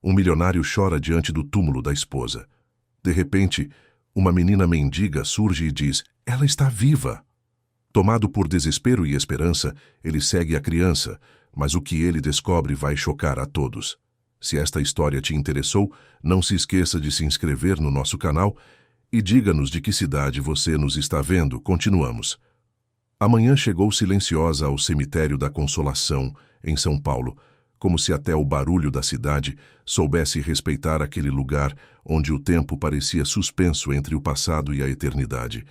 Um milionário chora diante do túmulo da esposa. De repente, uma menina mendiga surge e diz: "Ela está viva!" Tomado por desespero e esperança, ele segue a criança, mas o que ele descobre vai chocar a todos. Se esta história te interessou, não se esqueça de se inscrever no nosso canal e diga-nos de que cidade você nos está vendo. Continuamos. A manhã chegou silenciosa ao cemitério da Consolação, em São Paulo, como se até o barulho da cidade soubesse respeitar aquele lugar onde o tempo parecia suspenso entre o passado e a eternidade.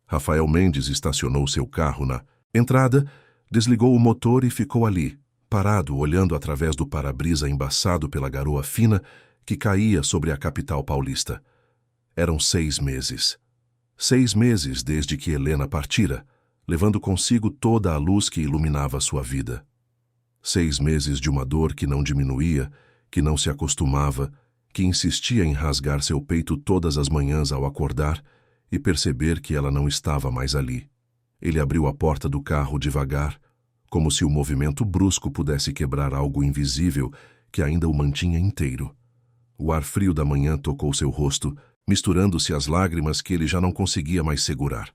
Rafael Mendes estacionou seu carro na entrada, desligou o motor e ficou ali, parado, olhando através do para-brisa embaçado pela garoa fina que caía sobre a capital paulista. Eram 6 meses. 6 meses desde que Helena partira, levando consigo toda a luz que iluminava sua vida. 6 meses de uma dor que não diminuía, que não se acostumava, que insistia em rasgar seu peito todas as manhãs ao acordar e perceber que ela não estava mais ali. Ele abriu a porta do carro devagar, como se o movimento brusco pudesse quebrar algo invisível que ainda o mantinha inteiro. O ar frio da manhã tocou seu rosto, misturando-se às lágrimas que ele já não conseguia mais segurar.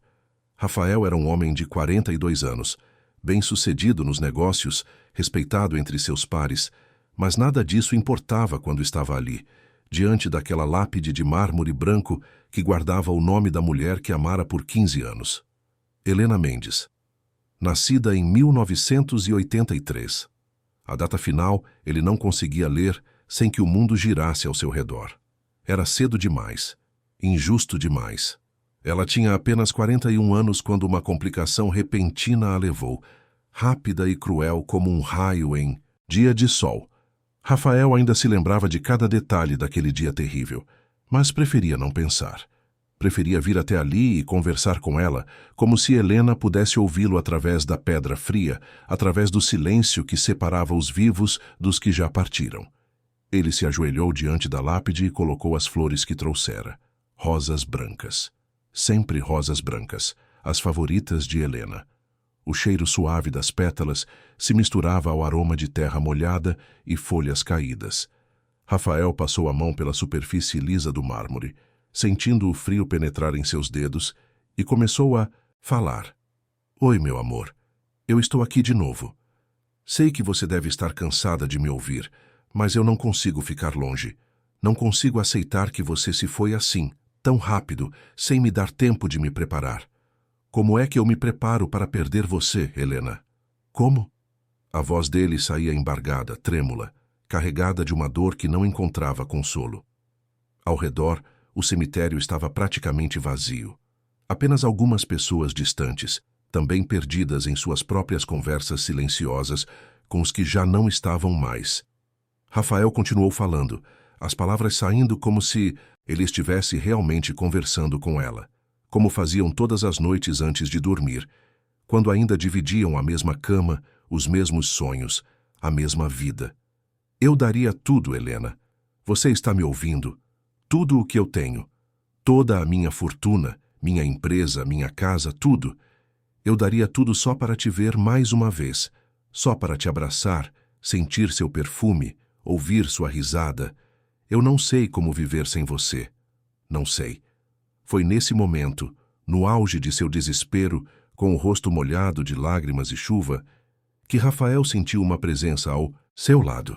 Rafael era um homem de 42 anos, bem-sucedido nos negócios, respeitado entre seus pares, mas nada disso importava quando estava ali, diante daquela lápide de mármore branco que guardava o nome da mulher que amara por 15 anos. Helena Mendes. Nascida em 1983. A data final ele não conseguia ler sem que o mundo girasse ao seu redor. Era cedo demais, injusto demais. Ela tinha apenas 41 anos quando uma complicação repentina a levou, rápida e cruel como um raio em dia de sol. Rafael ainda se lembrava de cada detalhe daquele dia terrível, mas preferia não pensar. Preferia vir até ali e conversar com ela, como se Helena pudesse ouvi-lo através da pedra fria, através do silêncio que separava os vivos dos que já partiram. Ele se ajoelhou diante da lápide e colocou as flores que trouxera. Rosas brancas. Sempre rosas brancas, as favoritas de Helena. O cheiro suave das pétalas se misturava ao aroma de terra molhada e folhas caídas. Rafael passou a mão pela superfície lisa do mármore, sentindo o frio penetrar em seus dedos, e começou a falar. "Oi, meu amor. Eu estou aqui de novo. Sei que você deve estar cansada de me ouvir, mas eu não consigo ficar longe. Não consigo aceitar que você se foi assim, tão rápido, sem me dar tempo de me preparar. Como é que eu me preparo para perder você, Helena?" "Como?" A voz dele saía embargada, trêmula, carregada de uma dor que não encontrava consolo. Ao redor, o cemitério estava praticamente vazio. Apenas algumas pessoas distantes, também perdidas em suas próprias conversas silenciosas com os que já não estavam mais. Rafael continuou falando, as palavras saindo como se ele estivesse realmente conversando com ela, como faziam todas as noites antes de dormir, quando ainda dividiam a mesma cama, os mesmos sonhos, a mesma vida. "Eu daria tudo, Helena. Você está me ouvindo? Tudo o que eu tenho. Toda a minha fortuna, minha empresa, minha casa, tudo. Eu daria tudo só para te ver mais uma vez, só para te abraçar, sentir seu perfume, ouvir sua risada. Eu não sei como viver sem você. Não sei." Foi nesse momento, no auge de seu desespero, com o rosto molhado de lágrimas e chuva, que Rafael sentiu uma presença ao seu lado.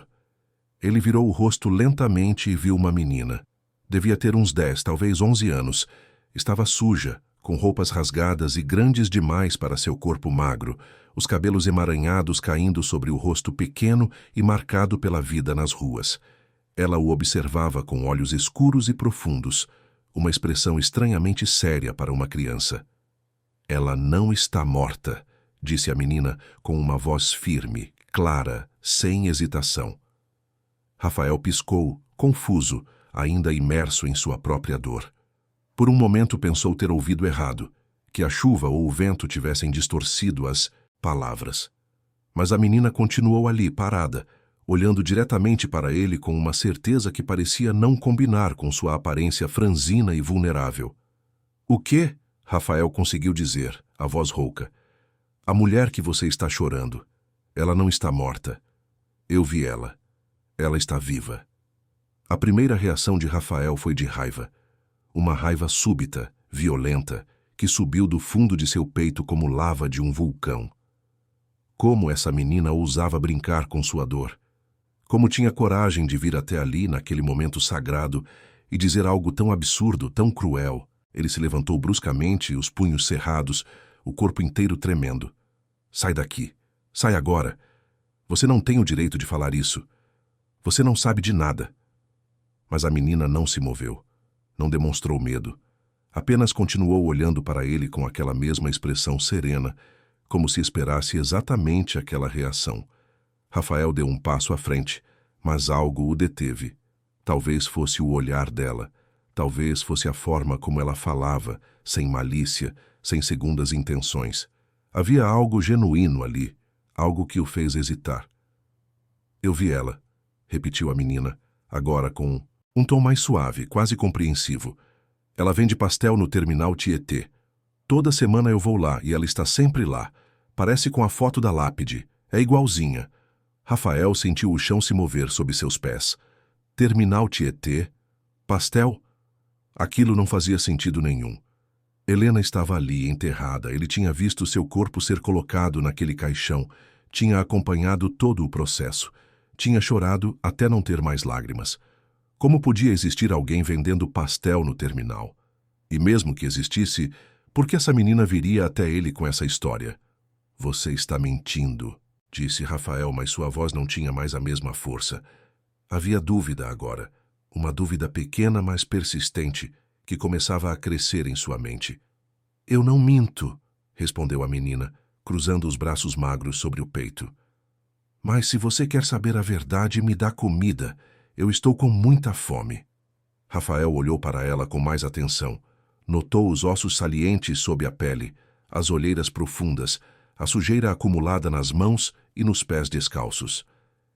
Ele virou o rosto lentamente e viu uma menina. Devia ter uns 10, talvez 11 anos. Estava suja, com roupas rasgadas e grandes demais para seu corpo magro, os cabelos emaranhados caindo sobre o rosto pequeno e marcado pela vida nas ruas. Ela o observava com olhos escuros e profundos, uma expressão estranhamente séria para uma criança. "Ela não está morta", disse a menina com uma voz firme, clara, sem hesitação. Rafael piscou, confuso, ainda imerso em sua própria dor. Por um momento pensou ter ouvido errado, que a chuva ou o vento tivessem distorcido as palavras. Mas a menina continuou ali, parada, olhando diretamente para ele com uma certeza que parecia não combinar com sua aparência franzina e vulnerável. "O quê?" Rafael conseguiu dizer, a voz rouca. "A mulher que você está chorando. Ela não está morta. Eu vi ela. Ela está viva." A primeira reação de Rafael foi de raiva. Uma raiva súbita, violenta, que subiu do fundo de seu peito como lava de um vulcão. Como essa menina ousava brincar com sua dor? Como tinha coragem de vir até ali, naquele momento sagrado, e dizer algo tão absurdo, tão cruel? Ele se levantou bruscamente, os punhos cerrados, o corpo inteiro tremendo. Sai daqui. Sai agora. Você não tem o direito de falar isso. Você não sabe de nada. Mas a menina não se moveu. Não demonstrou medo. Apenas continuou olhando para ele com aquela mesma expressão serena, como se esperasse exatamente aquela reação. Rafael deu um passo à frente, mas algo o deteve. Talvez fosse o olhar dela. Talvez fosse a forma como ela falava, sem malícia, sem segundas intenções. Havia algo genuíno ali, algo que o fez hesitar. Eu vi ela, repetiu a menina, agora com um tom mais suave, quase compreensivo. Ela vende pastel no terminal Tietê. Toda semana eu vou lá e ela está sempre lá. Parece com a foto da lápide. É igualzinha. Rafael sentiu o chão se mover sob seus pés. Terminal Tietê? Pastel? Aquilo não fazia sentido nenhum. Helena estava ali, enterrada. Ele tinha visto seu corpo ser colocado naquele caixão. Tinha acompanhado todo o processo. Tinha chorado até não ter mais lágrimas. Como podia existir alguém vendendo pastel no terminal? E mesmo que existisse, por que essa menina viria até ele com essa história? Você está mentindo, disse Rafael, mas sua voz não tinha mais a mesma força. Havia dúvida agora, uma dúvida pequena, mas persistente, que começava a crescer em sua mente. Eu não minto, respondeu a menina, cruzando os braços magros sobre o peito. Mas se você quer saber a verdade, me dá comida. Eu estou com muita fome. Rafael olhou para ela com mais atenção. Notou os ossos salientes sob a pele, as olheiras profundas, a sujeira acumulada nas mãos e nos pés descalços.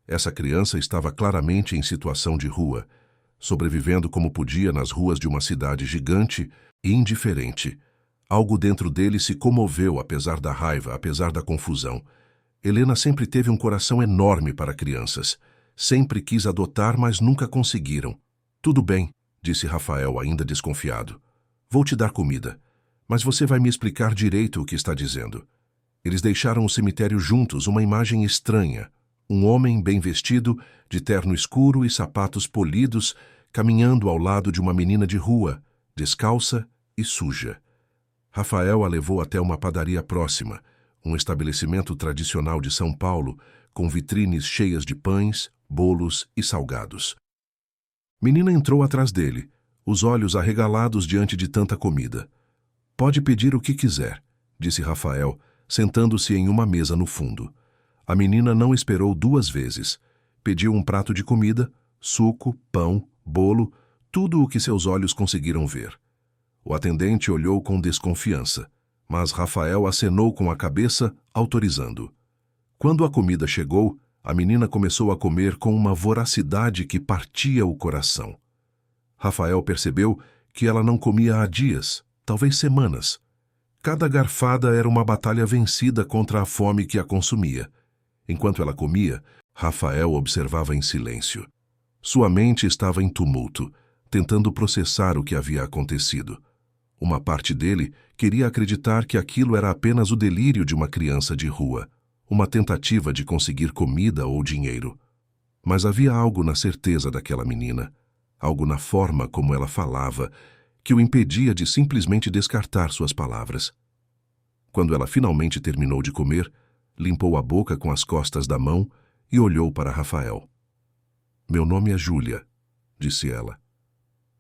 Essa criança estava claramente em situação de rua, sobrevivendo como podia nas ruas de uma cidade gigante e indiferente. Algo dentro dele se comoveu apesar da raiva, apesar da confusão. Helena sempre teve um coração enorme para crianças. Sempre quis adotar, mas nunca conseguiram. Tudo bem, disse Rafael, ainda desconfiado. Vou te dar comida, mas você vai me explicar direito o que está dizendo. Eles deixaram o cemitério juntos, uma imagem estranha. Um homem bem vestido, de terno escuro e sapatos polidos, caminhando ao lado de uma menina de rua, descalça e suja. Rafael a levou até uma padaria próxima, um estabelecimento tradicional de São Paulo, com vitrines cheias de pães, bolos e salgados. Menina entrou atrás dele, os olhos arregalados diante de tanta comida. Pode pedir o que quiser, disse Rafael, sentando-se em uma mesa no fundo. A menina não esperou duas vezes. Pediu um prato de comida, suco, pão, bolo, tudo o que seus olhos conseguiram ver. O atendente olhou com desconfiança, mas Rafael acenou com a cabeça, autorizando. Quando a comida chegou, a menina começou a comer com uma voracidade que partia o coração. Rafael percebeu que ela não comia há dias, talvez semanas. Cada garfada era uma batalha vencida contra a fome que a consumia. Enquanto ela comia, Rafael observava em silêncio. Sua mente estava em tumulto, tentando processar o que havia acontecido. Uma parte dele queria acreditar que aquilo era apenas o delírio de uma criança de rua, uma tentativa de conseguir comida ou dinheiro. Mas havia algo na certeza daquela menina, algo na forma como ela falava, que o impedia de simplesmente descartar suas palavras. Quando ela finalmente terminou de comer, limpou a boca com as costas da mão e olhou para Rafael. Meu nome é Júlia, disse ela.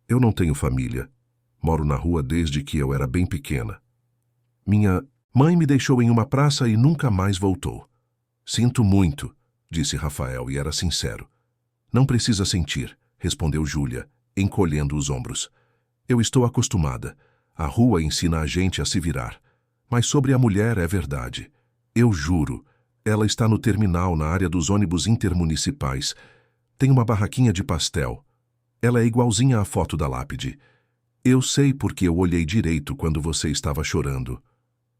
Eu não tenho família. Moro na rua desde que eu era bem pequena. Minha mãe me deixou em uma praça e nunca mais voltou. Sinto muito, disse Rafael e era sincero. Não precisa sentir, respondeu Júlia, encolhendo os ombros. Eu estou acostumada. A rua ensina a gente a se virar. Mas sobre a mulher é verdade. Eu juro, ela está no terminal na área dos ônibus intermunicipais. Tem uma barraquinha de pastel. Ela é igualzinha à foto da lápide. Eu sei porque eu olhei direito quando você estava chorando.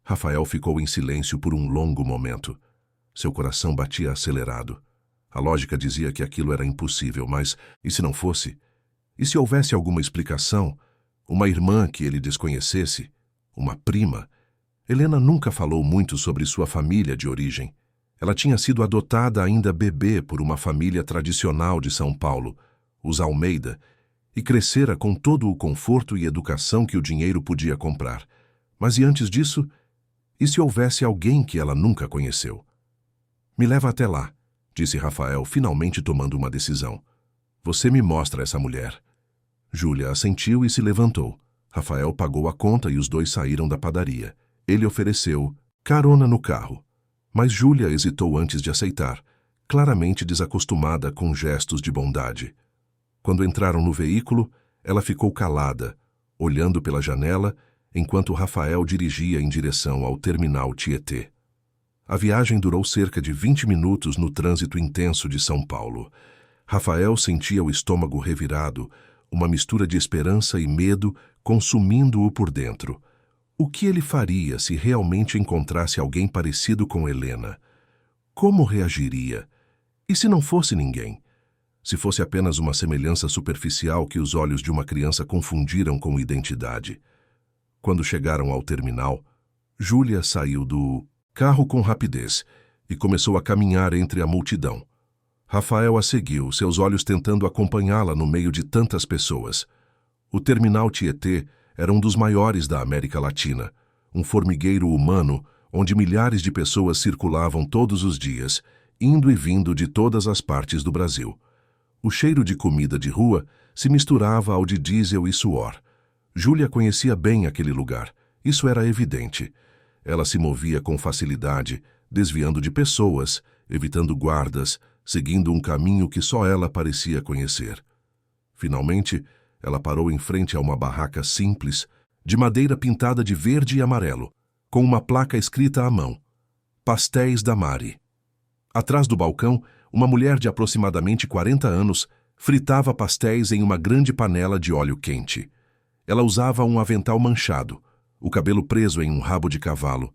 Rafael ficou em silêncio por um longo momento. Seu coração batia acelerado. A lógica dizia que aquilo era impossível, mas, e se não fosse? E se houvesse alguma explicação, uma irmã que ele desconhecesse, uma prima? Helena nunca falou muito sobre sua família de origem. Ela tinha sido adotada ainda bebê por uma família tradicional de São Paulo, os Almeida, e crescera com todo o conforto e educação que o dinheiro podia comprar. Mas e antes disso? E se houvesse alguém que ela nunca conheceu? Me leva até lá, disse Rafael, finalmente tomando uma decisão. Você me mostra essa mulher. Júlia assentiu e se levantou. Rafael pagou a conta e os dois saíram da padaria. Ele ofereceu carona no carro. Mas Júlia hesitou antes de aceitar, claramente desacostumada com gestos de bondade. Quando entraram no veículo, ela ficou calada, olhando pela janela, enquanto Rafael dirigia em direção ao terminal Tietê. A viagem durou cerca de 20 minutos no trânsito intenso de São Paulo. Rafael sentia o estômago revirado, uma mistura de esperança e medo consumindo-o por dentro. O que ele faria se realmente encontrasse alguém parecido com Helena? Como reagiria? E se não fosse ninguém? Se fosse apenas uma semelhança superficial que os olhos de uma criança confundiram com identidade? Quando chegaram ao terminal, Júlia saiu do carro com rapidez e começou a caminhar entre a multidão. Rafael a seguiu, seus olhos tentando acompanhá-la no meio de tantas pessoas. O terminal Tietê era um dos maiores da América Latina, um formigueiro humano onde milhares de pessoas circulavam todos os dias, indo e vindo de todas as partes do Brasil. O cheiro de comida de rua se misturava ao de diesel e suor. Júlia conhecia bem aquele lugar, isso era evidente. Ela se movia com facilidade, desviando de pessoas, evitando guardas, seguindo um caminho que só ela parecia conhecer. Finalmente, ela parou em frente a uma barraca simples, de madeira pintada de verde e amarelo, com uma placa escrita à mão: Pastéis da Mari. Atrás do balcão, uma mulher de aproximadamente 40 anos fritava pastéis em uma grande panela de óleo quente. Ela usava um avental manchado, o cabelo preso em um rabo de cavalo,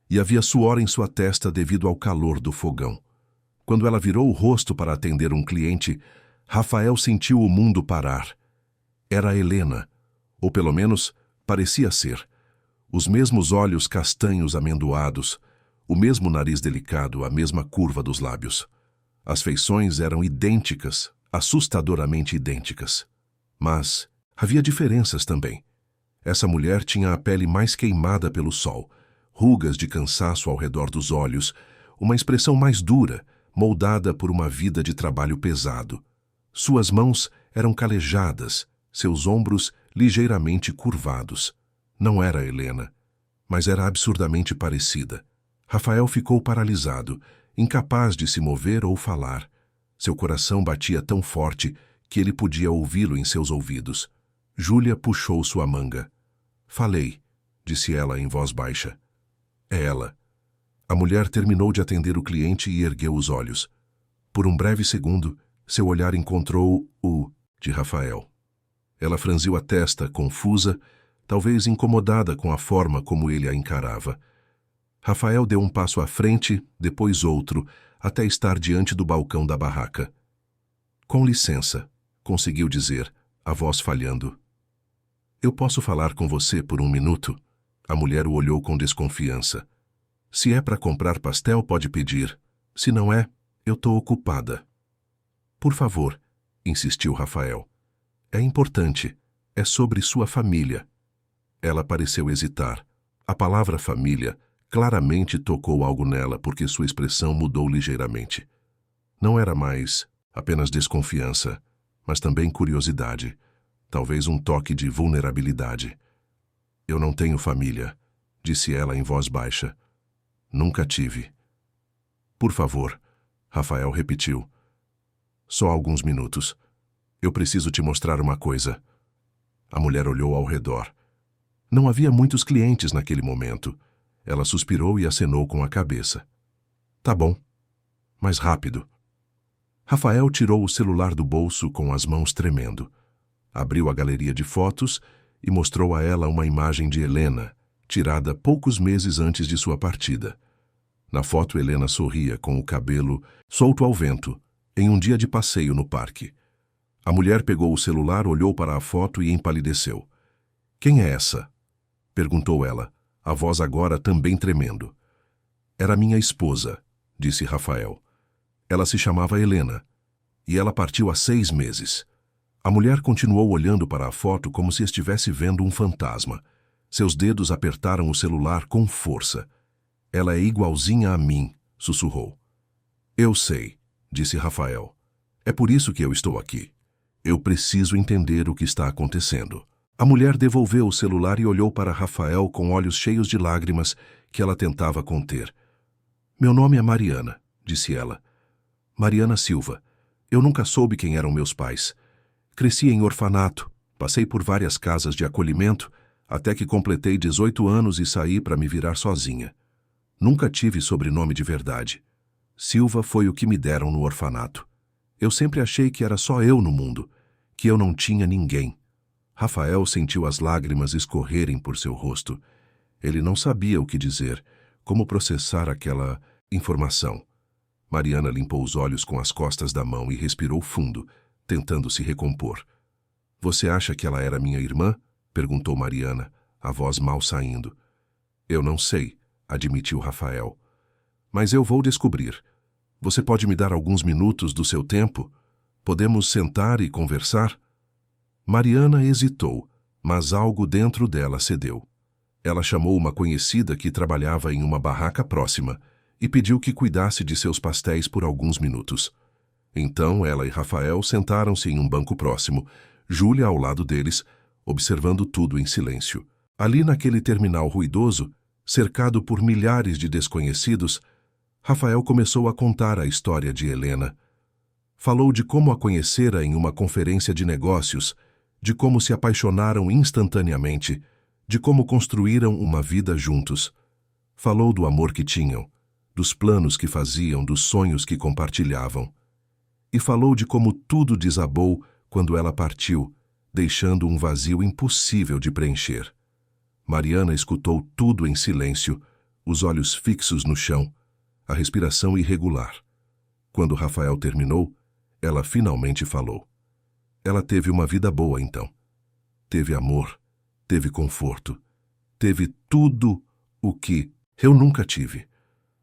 e havia suor em sua testa devido ao calor do fogão. Quando ela virou o rosto para atender um cliente, Rafael sentiu o mundo parar. Era Helena, ou pelo menos parecia ser. Os mesmos olhos castanhos amendoados, o mesmo nariz delicado, a mesma curva dos lábios. As feições eram idênticas, assustadoramente idênticas. Mas havia diferenças também. Essa mulher tinha a pele mais queimada pelo sol, rugas de cansaço ao redor dos olhos, uma expressão mais dura, moldada por uma vida de trabalho pesado. Suas mãos eram calejadas, seus ombros ligeiramente curvados. Não era Helena, mas era absurdamente parecida. Rafael ficou paralisado, incapaz de se mover ou falar. Seu coração batia tão forte que ele podia ouvi-lo em seus ouvidos. Júlia puxou sua manga. Falei, disse ela em voz baixa. É ela. A mulher terminou de atender o cliente e ergueu os olhos. Por um breve segundo, seu olhar encontrou o de Rafael. Ela franziu a testa, confusa, talvez incomodada com a forma como ele a encarava. Rafael deu um passo à frente, depois outro, até estar diante do balcão da barraca. Com licença, conseguiu dizer, a voz falhando. Eu posso falar com você por um minuto? A mulher o olhou com desconfiança. Se é para comprar pastel, pode pedir. Se não é, eu tô ocupada. Por favor, insistiu Rafael. É importante. É sobre sua família. Ela pareceu hesitar. A palavra família claramente tocou algo nela porque sua expressão mudou ligeiramente. Não era mais apenas desconfiança, mas também curiosidade. Talvez um toque de vulnerabilidade. Eu não tenho família, disse ela em voz baixa. Nunca tive. Por favor, Rafael repetiu. Só alguns minutos. Eu preciso te mostrar uma coisa. A mulher olhou ao redor. Não havia muitos clientes naquele momento. Ela suspirou e acenou com a cabeça. Tá bom. Mais rápido. Rafael tirou o celular do bolso com as mãos tremendo. Abriu a galeria de fotos e mostrou a ela uma imagem de Helena, tirada poucos meses antes de sua partida. Na foto, Helena sorria com o cabelo solto ao vento, em um dia de passeio no parque. A mulher pegou o celular, olhou para a foto e empalideceu. Quem é essa? Perguntou ela, a voz agora também tremendo. Era minha esposa, disse Rafael. Ela se chamava Helena, e ela partiu há 6 meses. A mulher continuou olhando para a foto como se estivesse vendo um fantasma. Seus dedos apertaram o celular com força. Ela é igualzinha a mim, sussurrou. Eu sei, disse Rafael. É por isso que eu estou aqui. Eu preciso entender o que está acontecendo. A mulher devolveu o celular e olhou para Rafael com olhos cheios de lágrimas que ela tentava conter. Meu nome é Mariana, disse ela. Mariana Silva. Eu nunca soube quem eram meus pais. Cresci em orfanato, passei por várias casas de acolhimento, até que completei 18 anos e saí para me virar sozinha. Nunca tive sobrenome de verdade. Silva foi o que me deram no orfanato. Eu sempre achei que era só eu no mundo, que eu não tinha ninguém. Rafael sentiu as lágrimas escorrerem por seu rosto. Ele não sabia o que dizer, como processar aquela informação. Mariana limpou os olhos com as costas da mão e respirou fundo, tentando se recompor. Você acha que ela era minha irmã? Perguntou Mariana, a voz mal saindo. Eu não sei, admitiu Rafael. Mas eu vou descobrir. Você pode me dar alguns minutos do seu tempo? Podemos sentar e conversar? Mariana hesitou, mas algo dentro dela cedeu. Ela chamou uma conhecida que trabalhava em uma barraca próxima e pediu que cuidasse de seus pastéis por alguns minutos. Então ela e Rafael sentaram-se em um banco próximo, Júlia ao lado deles, observando tudo em silêncio. Ali naquele terminal ruidoso, cercado por milhares de desconhecidos, Rafael começou a contar a história de Helena. Falou de como a conhecera em uma conferência de negócios, de como se apaixonaram instantaneamente, de como construíram uma vida juntos. Falou do amor que tinham, dos planos que faziam, dos sonhos que compartilhavam. E falou de como tudo desabou quando ela partiu, deixando um vazio impossível de preencher. Mariana escutou tudo em silêncio, os olhos fixos no chão, a respiração irregular. Quando Rafael terminou, ela finalmente falou. Ela teve uma vida boa, então. Teve amor, teve conforto, teve tudo o que eu nunca tive.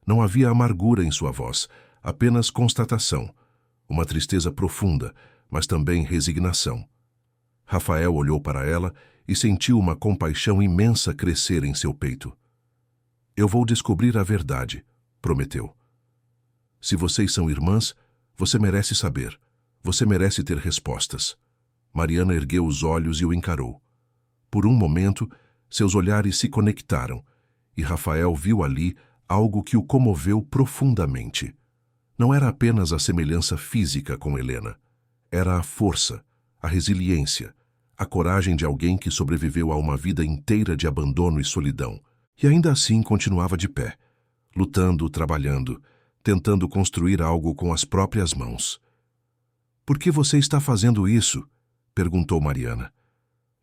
Não havia amargura em sua voz, apenas constatação, uma tristeza profunda, mas também resignação. Rafael olhou para ela e sentiu uma compaixão imensa crescer em seu peito. Eu vou descobrir a verdade, prometeu. Se vocês são irmãs, você merece saber. Você merece ter respostas. Mariana ergueu os olhos e o encarou. Por um momento, seus olhares se conectaram, e Rafael viu ali algo que o comoveu profundamente. Não era apenas a semelhança física com Helena. Era a força, a resiliência, a coragem de alguém que sobreviveu a uma vida inteira de abandono e solidão, e ainda assim continuava de pé, lutando, trabalhando, tentando construir algo com as próprias mãos. Por que você está fazendo isso? Perguntou Mariana.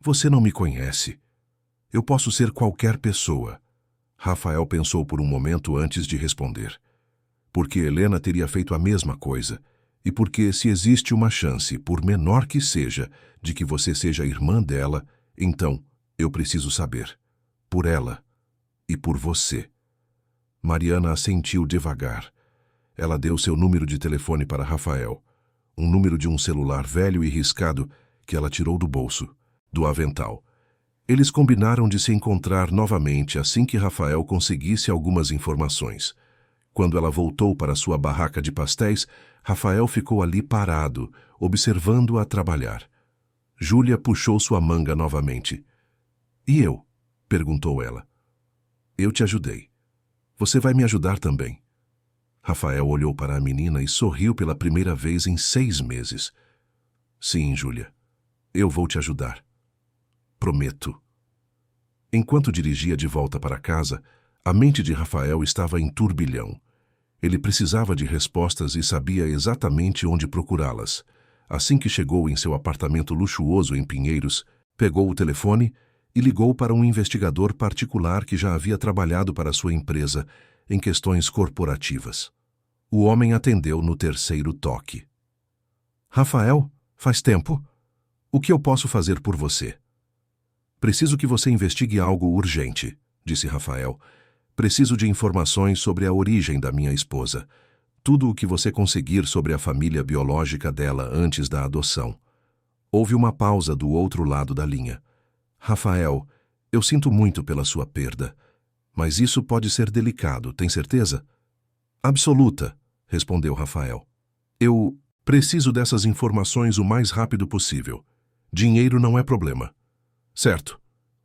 Você não me conhece. Eu posso ser qualquer pessoa. Rafael pensou por um momento antes de responder. Porque Helena teria feito a mesma coisa, e porque se existe uma chance, por menor que seja, de que você seja irmã dela, então eu preciso saber. Por ela e por você. Mariana assentiu devagar. Ela deu seu número de telefone para Rafael. Um número de um celular velho e riscado que ela tirou do bolso, do avental. Eles combinaram de se encontrar novamente assim que Rafael conseguisse algumas informações. Quando ela voltou para sua barraca de pastéis, Rafael ficou ali parado, observando-a trabalhar. Júlia puxou sua manga novamente. E eu? Perguntou ela. Eu te ajudei. Você vai me ajudar também. Rafael olhou para a menina e sorriu pela primeira vez em 6 meses. Sim, Júlia. Eu vou te ajudar. Prometo. Enquanto dirigia de volta para casa, a mente de Rafael estava em turbilhão. Ele precisava de respostas e sabia exatamente onde procurá-las. Assim que chegou em seu apartamento luxuoso em Pinheiros, pegou o telefone e ligou para um investigador particular que já havia trabalhado para sua empresa em questões corporativas. O homem atendeu no terceiro toque. Rafael, Faz tempo. O que eu posso fazer por você? Preciso que você investigue algo urgente, disse Rafael. Preciso de informações sobre a origem da minha esposa. Tudo o que você conseguir sobre a família biológica dela antes da adoção. Houve uma pausa do outro lado da linha. Rafael, eu sinto muito pela sua perda. Mas isso pode ser delicado, tem certeza? Absoluta, respondeu Rafael. Eu preciso dessas informações o mais rápido possível. Dinheiro não é problema. Certo.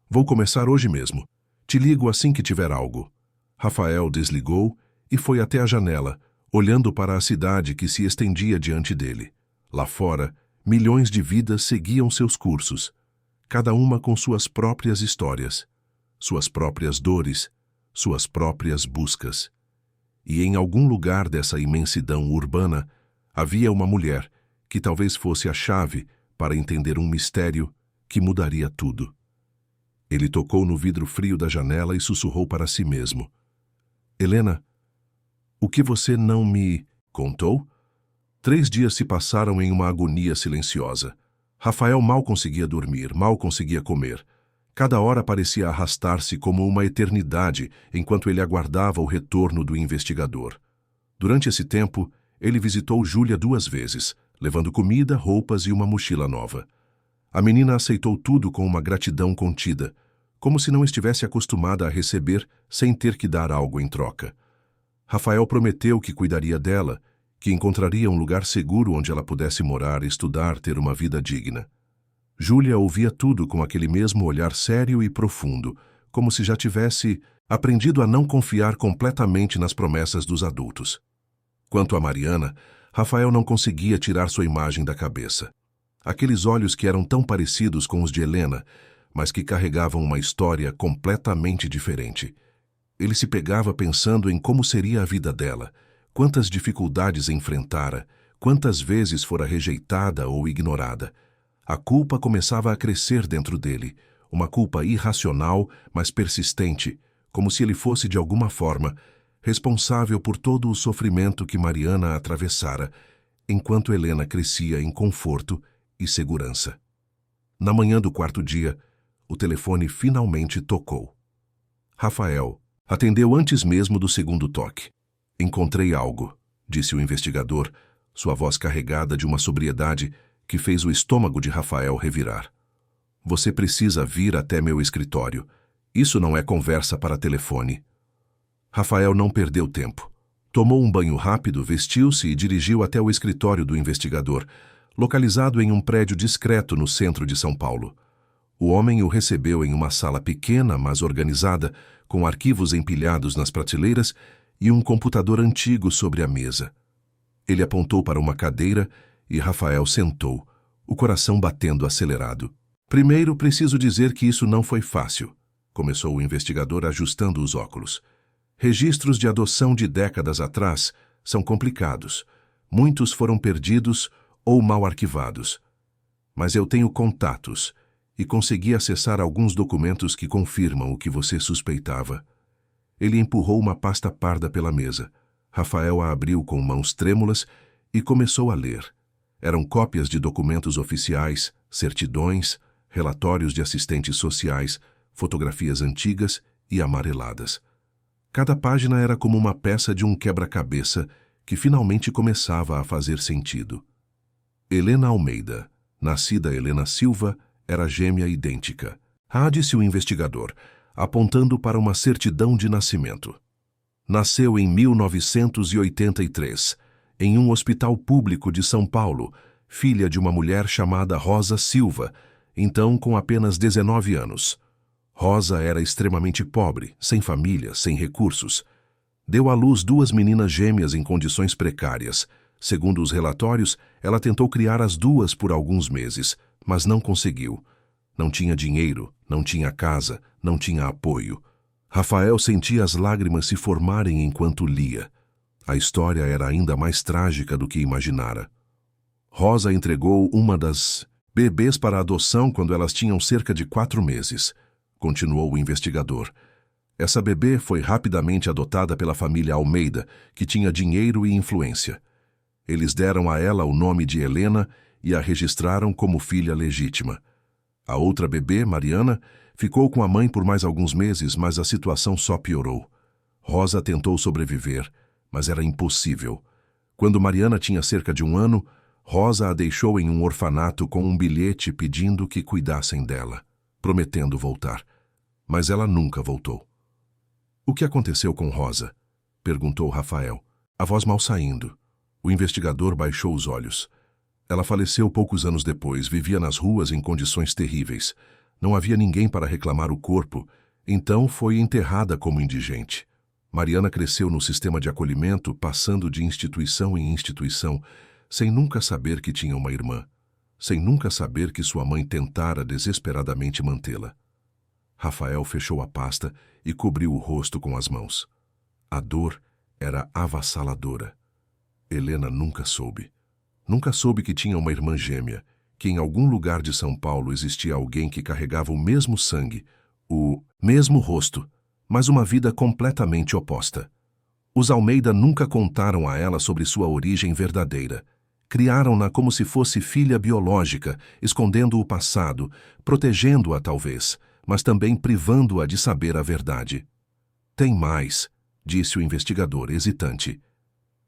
Vou começar hoje mesmo. Te ligo assim que tiver algo. Rafael desligou e foi até a janela, olhando para a cidade que se estendia diante dele. Lá fora, milhões de vidas seguiam seus cursos, cada uma com suas próprias histórias, suas próprias dores, suas próprias buscas. E em algum lugar dessa imensidão urbana, havia uma mulher que talvez fosse a chave para entender um mistério que mudaria tudo. Ele tocou no vidro frio da janela e sussurrou para si mesmo. Helena, o que você não me contou? 3 dias se passaram em uma agonia silenciosa. Rafael mal conseguia dormir, mal conseguia comer. Cada hora parecia arrastar-se como uma eternidade enquanto ele aguardava o retorno do investigador. Durante esse tempo, ele visitou Júlia 2 vezes, levando comida, roupas e uma mochila nova. A menina aceitou tudo com uma gratidão contida, como se não estivesse acostumada a receber sem ter que dar algo em troca. Rafael prometeu que cuidaria dela, que encontraria um lugar seguro onde ela pudesse morar, estudar, ter uma vida digna. Júlia ouvia tudo com aquele mesmo olhar sério e profundo, como se já tivesse aprendido a não confiar completamente nas promessas dos adultos. Quanto a Mariana, Rafael não conseguia tirar sua imagem da cabeça. Aqueles olhos que eram tão parecidos com os de Helena, mas que carregavam uma história completamente diferente. Ele se pegava pensando em como seria a vida dela, quantas dificuldades enfrentara, quantas vezes fora rejeitada ou ignorada. A culpa começava a crescer dentro dele, uma culpa irracional, mas persistente, como se ele fosse, de alguma forma, responsável por todo o sofrimento que Mariana atravessara, enquanto Helena crescia em conforto e segurança. Na manhã do 4º dia, o telefone finalmente tocou. Rafael atendeu antes mesmo do 2º toque. Encontrei algo, disse o investigador, sua voz carregada de uma sobriedade que fez o estômago de Rafael revirar. Você precisa vir até meu escritório. Isso não é conversa para telefone. Rafael não perdeu tempo. Tomou um banho rápido, vestiu-se e dirigiu até o escritório do investigador, localizado em um prédio discreto no centro de São Paulo. O homem o recebeu em uma sala pequena, mas organizada, com arquivos empilhados nas prateleiras e um computador antigo sobre a mesa. Ele apontou para uma cadeira e Rafael sentou, o coração batendo acelerado. Primeiro, preciso dizer que isso não foi fácil, começou o investigador ajustando os óculos. Registros de adoção de décadas atrás são complicados. Muitos foram perdidos ou mal arquivados. Mas eu tenho contatos e consegui acessar alguns documentos que confirmam o que você suspeitava. Ele empurrou uma pasta parda pela mesa. Rafael a abriu com mãos trêmulas e começou a ler. Eram cópias de documentos oficiais, certidões, relatórios de assistentes sociais, fotografias antigas e amareladas. Cada página era como uma peça de um quebra-cabeça que finalmente começava a fazer sentido. Helena Almeida, nascida Helena Silva, era gêmea idêntica. Disse o investigador, apontando para uma certidão de nascimento. Nasceu em 1983, em um hospital público de São Paulo, filha de uma mulher chamada Rosa Silva, então com apenas 19 anos. Rosa era extremamente pobre, sem família, sem recursos. Deu à luz 2 meninas gêmeas em condições precárias. Segundo os relatórios, ela tentou criar as 2 por alguns meses, mas não conseguiu. Não tinha dinheiro, não tinha casa, não tinha apoio. Rafael sentia as lágrimas se formarem enquanto lia. A história era ainda mais trágica do que imaginara. Rosa entregou uma das bebês para adoção quando elas tinham cerca de 4 meses, continuou o investigador. Essa bebê foi rapidamente adotada pela família Almeida, que tinha dinheiro e influência. Eles deram a ela o nome de Helena e a registraram como filha legítima. A outra bebê, Mariana, ficou com a mãe por mais alguns meses, mas a situação só piorou. Rosa tentou sobreviver, mas era impossível. Quando Mariana tinha cerca de 1 ano, Rosa a deixou em um orfanato com um bilhete pedindo que cuidassem dela, prometendo voltar. Mas ela nunca voltou. "O que aconteceu com Rosa?" perguntou Rafael, a voz mal saindo. O investigador baixou os olhos. "Ela faleceu poucos anos depois, vivia nas ruas em condições terríveis. Não havia ninguém para reclamar o corpo, então foi enterrada como indigente. Mariana cresceu no sistema de acolhimento, passando de instituição em instituição, sem nunca saber que tinha uma irmã, sem nunca saber que sua mãe tentara desesperadamente mantê-la." Rafael fechou a pasta e cobriu o rosto com as mãos. A dor era avassaladora. Helena nunca soube. Nunca soube que tinha uma irmã gêmea, que em algum lugar de São Paulo existia alguém que carregava o mesmo sangue, o mesmo rosto, mas uma vida completamente oposta. Os Almeida nunca contaram a ela sobre sua origem verdadeira. Criaram-na como se fosse filha biológica, escondendo o passado, protegendo-a talvez, mas também privando-a de saber a verdade. "Tem mais", disse o investigador, hesitante.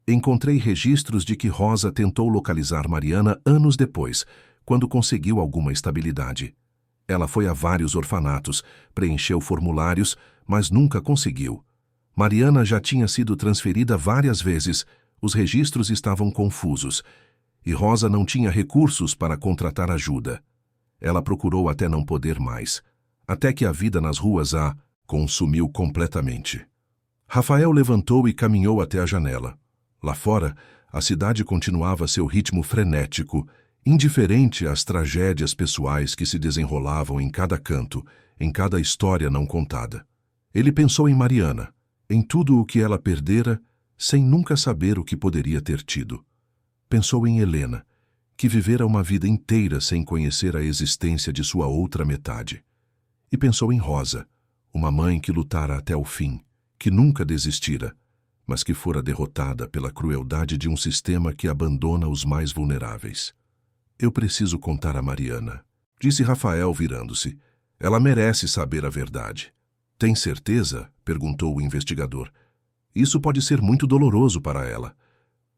"Encontrei registros de que Rosa tentou localizar Mariana anos depois, quando conseguiu alguma estabilidade. Ela foi a vários orfanatos, preencheu formulários, mas nunca conseguiu. Mariana já tinha sido transferida várias vezes, os registros estavam confusos, e Rosa não tinha recursos para contratar ajuda. Ela procurou até não poder mais, até que a vida nas ruas a consumiu completamente." Rafael levantou e caminhou até a janela. Lá fora, a cidade continuava seu ritmo frenético, indiferente às tragédias pessoais que se desenrolavam em cada canto, em cada história não contada. Ele pensou em Mariana, em tudo o que ela perdera, sem nunca saber o que poderia ter tido. Pensou em Helena, que vivera uma vida inteira sem conhecer a existência de sua outra metade. E pensou em Rosa, uma mãe que lutara até o fim, que nunca desistira, mas que fora derrotada pela crueldade de um sistema que abandona os mais vulneráveis. "Eu preciso contar a Mariana", disse Rafael virando-se. "Ela merece saber a verdade." "Tem certeza?" perguntou o investigador. "Isso pode ser muito doloroso para ela."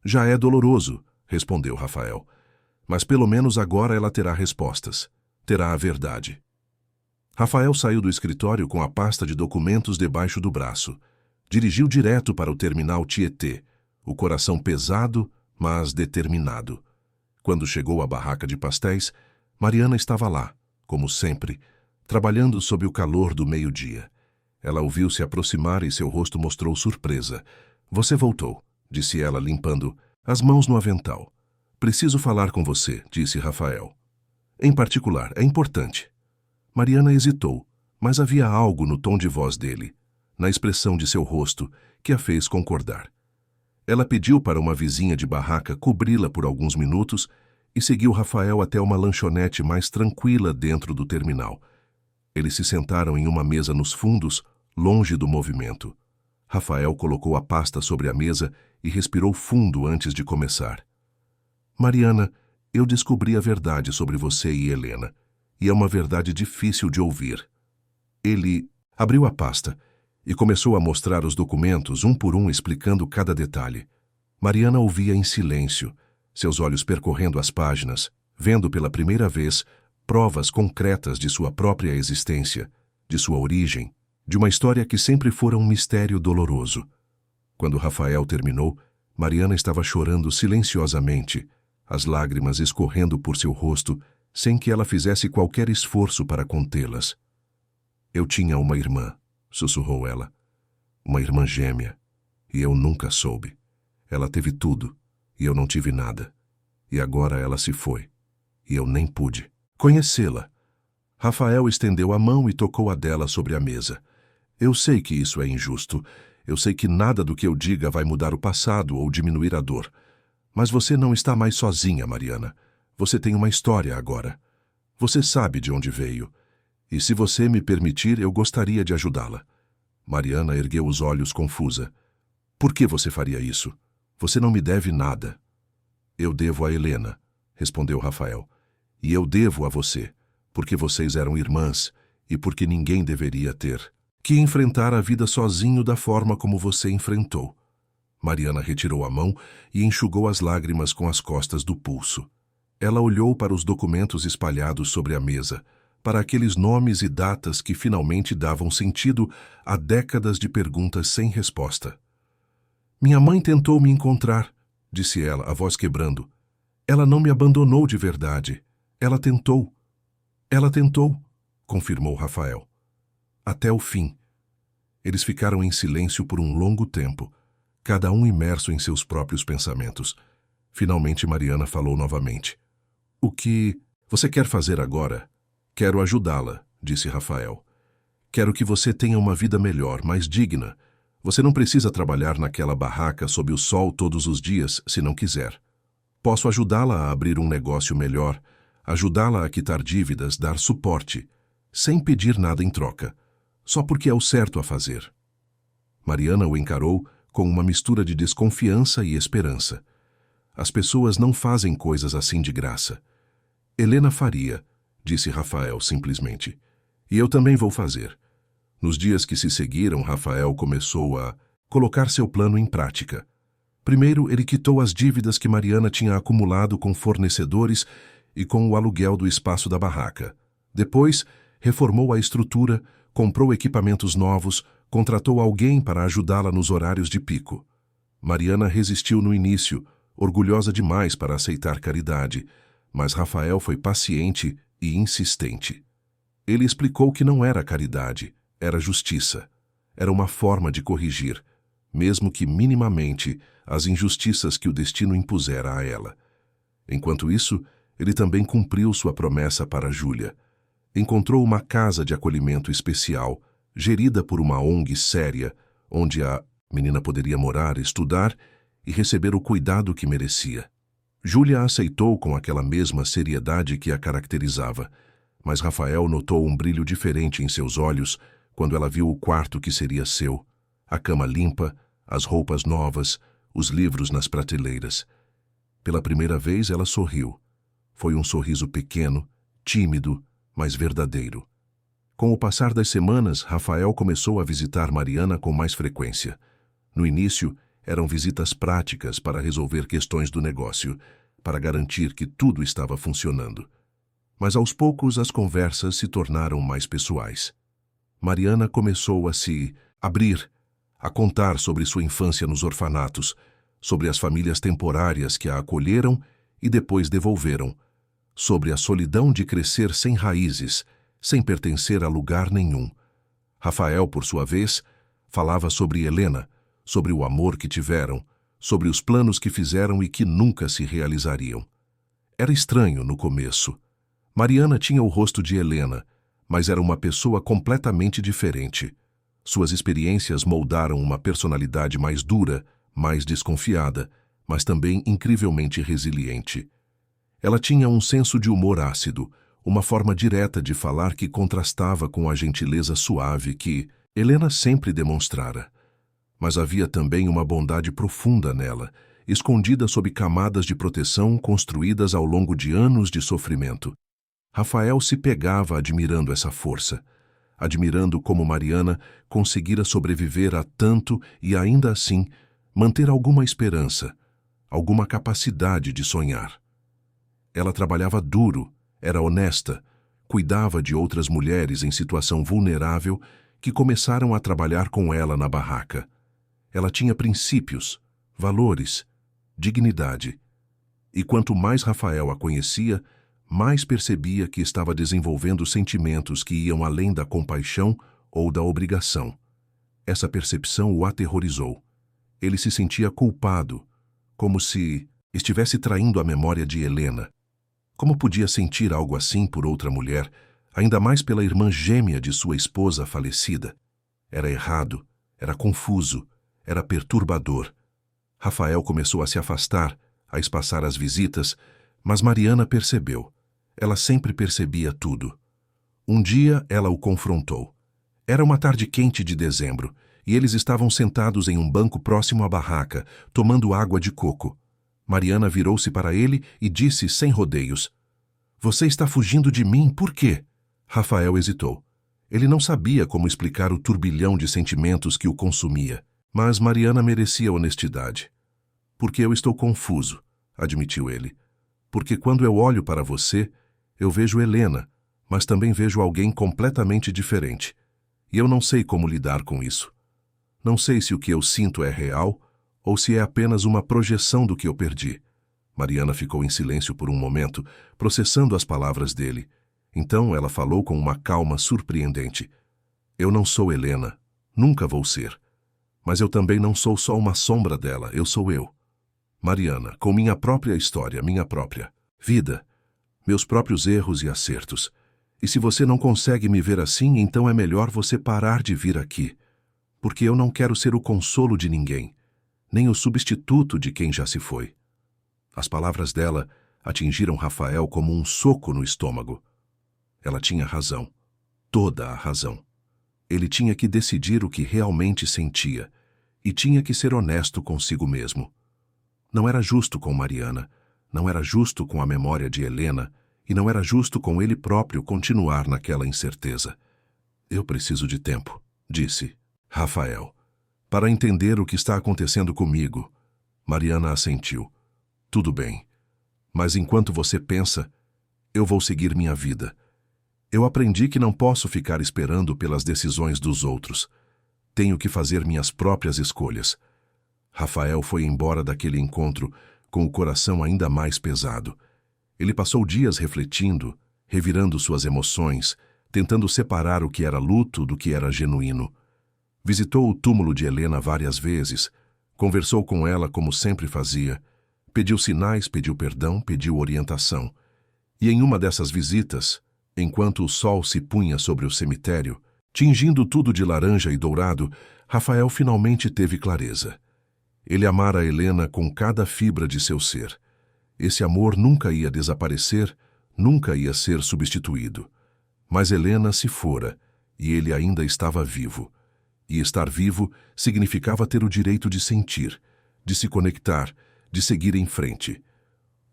"Já é doloroso", respondeu Rafael. "Mas pelo menos agora ela terá respostas. Terá a verdade." Rafael saiu do escritório com a pasta de documentos debaixo do braço. Dirigiu direto para o terminal Tietê, o coração pesado, mas determinado. Quando chegou à barraca de pastéis, Mariana estava lá, como sempre, trabalhando sob o calor do meio-dia. Ela o viu se aproximar e seu rosto mostrou surpresa. "Você voltou", disse ela, limpando as mãos no avental. "Preciso falar com você", disse Rafael. "Em particular, é importante." Mariana hesitou, mas havia algo no tom de voz dele, na expressão de seu rosto, que a fez concordar. Ela pediu para uma vizinha de barraca cobri-la por alguns minutos e seguiu Rafael até uma lanchonete mais tranquila dentro do terminal. Eles se sentaram em uma mesa nos fundos, longe do movimento. Rafael colocou a pasta sobre a mesa e respirou fundo antes de começar. "Mariana, eu descobri a verdade sobre você e Helena, e é uma verdade difícil de ouvir." Ele abriu a pasta e começou a mostrar os documentos um por um, explicando cada detalhe. Mariana ouvia em silêncio, seus olhos percorrendo as páginas, vendo pela primeira vez provas concretas de sua própria existência, de sua origem, de uma história que sempre fora um mistério doloroso. Quando Rafael terminou, Mariana estava chorando silenciosamente, as lágrimas escorrendo por seu rosto, sem que ela fizesse qualquer esforço para contê-las. "Eu tinha uma irmã", sussurrou ela. "Uma irmã gêmea. E eu nunca soube. Ela teve tudo, e eu não tive nada. E agora ela se foi, e eu nem pude conhecê-la." Rafael estendeu a mão e tocou a dela sobre a mesa. "Eu sei que isso é injusto. Eu sei que nada do que eu diga vai mudar o passado ou diminuir a dor. Mas você não está mais sozinha, Mariana. Você tem uma história agora. Você sabe de onde veio. E se você me permitir, eu gostaria de ajudá-la." Mariana ergueu os olhos confusa. "Por que você faria isso? Você não me deve nada." "Eu devo a Helena", respondeu Rafael. E eu devo a você, porque vocês eram irmãs e porque ninguém deveria ter que enfrentar a vida sozinho da forma como você enfrentou. Mariana retirou a mão e enxugou as lágrimas com as costas do pulso. Ela olhou para os documentos espalhados sobre a mesa, para aqueles nomes e datas que finalmente davam sentido a décadas de perguntas sem resposta. Minha mãe tentou me encontrar, disse ela, a voz quebrando. Ela não me abandonou de verdade. Ela tentou. Ela tentou, confirmou Rafael. Até o fim. Eles ficaram em silêncio por um longo tempo, cada um imerso em seus próprios pensamentos. Finalmente Mariana falou novamente. O que você quer fazer agora? Quero ajudá-la, disse Rafael. Quero que você tenha uma vida melhor, mais digna. Você não precisa trabalhar naquela barraca sob o sol todos os dias, se não quiser. Posso ajudá-la a abrir um negócio melhor, ajudá-la a quitar dívidas, dar suporte, sem pedir nada em troca, só porque é o certo a fazer. Mariana o encarou com uma mistura de desconfiança e esperança. As pessoas não fazem coisas assim de graça. Helena faria, disse Rafael simplesmente. E eu também vou fazer. Nos dias que se seguiram, Rafael começou a colocar seu plano em prática. Primeiro, ele quitou as dívidas que Mariana tinha acumulado com fornecedores e com o aluguel do espaço da barraca. Depois, reformou a estrutura, comprou equipamentos novos, contratou alguém para ajudá-la nos horários de pico. Mariana resistiu no início, orgulhosa demais para aceitar caridade, mas Rafael foi paciente e insistente. Ele explicou que não era caridade, era justiça. Era uma forma de corrigir, mesmo que minimamente, as injustiças que o destino impusera a ela. Enquanto isso, ele também cumpriu sua promessa para Júlia. Encontrou uma casa de acolhimento especial, gerida por uma ONG séria, onde a menina poderia morar, estudar e receber o cuidado que merecia. Júlia aceitou com aquela mesma seriedade que a caracterizava, mas Rafael notou um brilho diferente em seus olhos quando ela viu o quarto que seria seu, a cama limpa, as roupas novas, os livros nas prateleiras. Pela primeira vez ela sorriu. Foi um sorriso pequeno, tímido, mas verdadeiro. Com o passar das semanas, Rafael começou a visitar Mariana com mais frequência. No início, eram visitas práticas para resolver questões do negócio, para garantir que tudo estava funcionando. Mas aos poucos as conversas se tornaram mais pessoais. Mariana começou a se abrir, a contar sobre sua infância nos orfanatos, sobre as famílias temporárias que a acolheram e depois devolveram, sobre a solidão de crescer sem raízes, sem pertencer a lugar nenhum. Rafael, por sua vez, falava sobre Helena, sobre o amor que tiveram, sobre os planos que fizeram e que nunca se realizariam. Era estranho no começo. Mariana tinha o rosto de Helena, mas era uma pessoa completamente diferente. Suas experiências moldaram uma personalidade mais dura, mais desconfiada, mas também incrivelmente resiliente. Ela tinha um senso de humor ácido, uma forma direta de falar que contrastava com a gentileza suave que Helena sempre demonstrara. Mas havia também uma bondade profunda nela, escondida sob camadas de proteção construídas ao longo de anos de sofrimento. Rafael se pegava admirando essa força, admirando como Mariana conseguira sobreviver a tanto e ainda assim manter alguma esperança, alguma capacidade de sonhar. Ela trabalhava duro, era honesta, cuidava de outras mulheres em situação vulnerável que começaram a trabalhar com ela na barraca. Ela tinha princípios, valores, dignidade. E quanto mais Rafael a conhecia, mais percebia que estava desenvolvendo sentimentos que iam além da compaixão ou da obrigação. Essa percepção o aterrorizou. Ele se sentia culpado, como se estivesse traindo a memória de Helena. Como podia sentir algo assim por outra mulher, ainda mais pela irmã gêmea de sua esposa falecida? Era errado, era confuso, era perturbador. Rafael começou a se afastar, a espaçar as visitas, mas Mariana percebeu. Ela sempre percebia tudo. Um dia ela o confrontou. Era uma tarde quente de dezembro, e eles estavam sentados em um banco próximo à barraca, tomando água de coco. Mariana virou-se para ele e disse sem rodeios: Você está fugindo de mim, por quê? Rafael hesitou. Ele não sabia como explicar o turbilhão de sentimentos que o consumia, mas Mariana merecia honestidade. Porque eu estou confuso, admitiu ele. Porque quando eu olho para você, eu vejo Helena, mas também vejo alguém completamente diferente. E eu não sei como lidar com isso. Não sei se o que eu sinto é real ou se é apenas uma projeção do que eu perdi. Mariana ficou em silêncio por um momento, processando as palavras dele. Então ela falou com uma calma surpreendente. Eu não sou Helena, nunca vou ser. Mas eu também não sou só uma sombra dela, eu sou eu. Mariana, com minha própria história, minha própria vida, meus próprios erros e acertos. E se você não consegue me ver assim, então é melhor você parar de vir aqui. Porque eu não quero ser o consolo de ninguém, nem o substituto de quem já se foi. As palavras dela atingiram Rafael como um soco no estômago. Ela tinha razão, toda a razão. Ele tinha que decidir o que realmente sentia e tinha que ser honesto consigo mesmo. Não era justo com Mariana, não era justo com a memória de Helena e não era justo com ele próprio continuar naquela incerteza. Eu preciso de tempo, disse Rafael, para entender o que está acontecendo comigo. Mariana assentiu. Tudo bem, mas enquanto você pensa, eu vou seguir minha vida. Eu aprendi que não posso ficar esperando pelas decisões dos outros. Tenho que fazer minhas próprias escolhas. Rafael foi embora daquele encontro com o coração ainda mais pesado. Ele passou dias refletindo, revirando suas emoções, tentando separar o que era luto do que era genuíno. Visitou o túmulo de Helena várias vezes, conversou com ela como sempre fazia, pediu sinais, pediu perdão, pediu orientação. E em uma dessas visitas, enquanto o sol se punha sobre o cemitério, tingindo tudo de laranja e dourado, Rafael finalmente teve clareza. Ele amara Helena com cada fibra de seu ser. Esse amor nunca ia desaparecer, nunca ia ser substituído. Mas Helena se fora, e ele ainda estava vivo. E estar vivo significava ter o direito de sentir, de se conectar, de seguir em frente.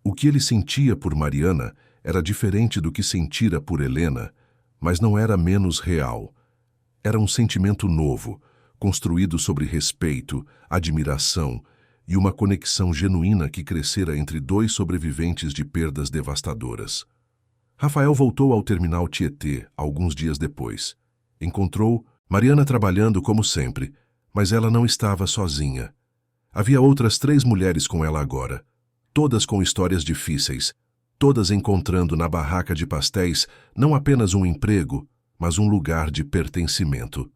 O que ele sentia por Mariana era diferente do que sentira por Helena, mas não era menos real. Era um sentimento novo, construído sobre respeito, admiração e uma conexão genuína que crescera entre dois sobreviventes de perdas devastadoras. Rafael voltou ao terminal Tietê alguns dias depois. Encontrou Mariana trabalhando como sempre, mas ela não estava sozinha. Havia outras 3 mulheres com ela agora, todas com histórias difíceis, todas encontrando na barraca de pastéis não apenas um emprego, mas um lugar de pertencimento.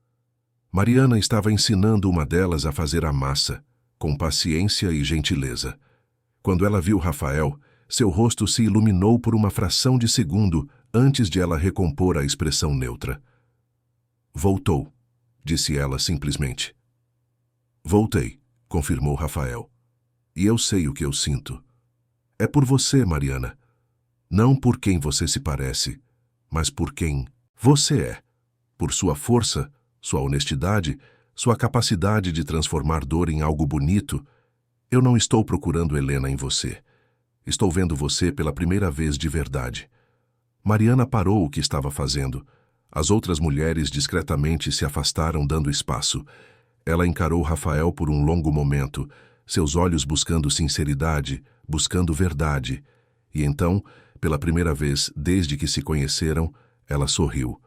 Mariana estava ensinando uma delas a fazer a massa, com paciência e gentileza. Quando ela viu Rafael, seu rosto se iluminou por uma fração de segundo antes de ela recompor a expressão neutra. Voltou, disse ela simplesmente. Voltei, confirmou Rafael. E eu sei o que eu sinto. É por você, Mariana. Não por quem você se parece, mas por quem você é. Por sua força, sua honestidade, sua capacidade de transformar dor em algo bonito. Eu não estou procurando Helena em você. Estou vendo você pela primeira vez de verdade. Mariana parou o que estava fazendo. As outras mulheres discretamente se afastaram, dando espaço. Ela encarou Rafael por um longo momento, seus olhos buscando sinceridade, buscando verdade. E então, pela primeira vez desde que se conheceram, ela sorriu.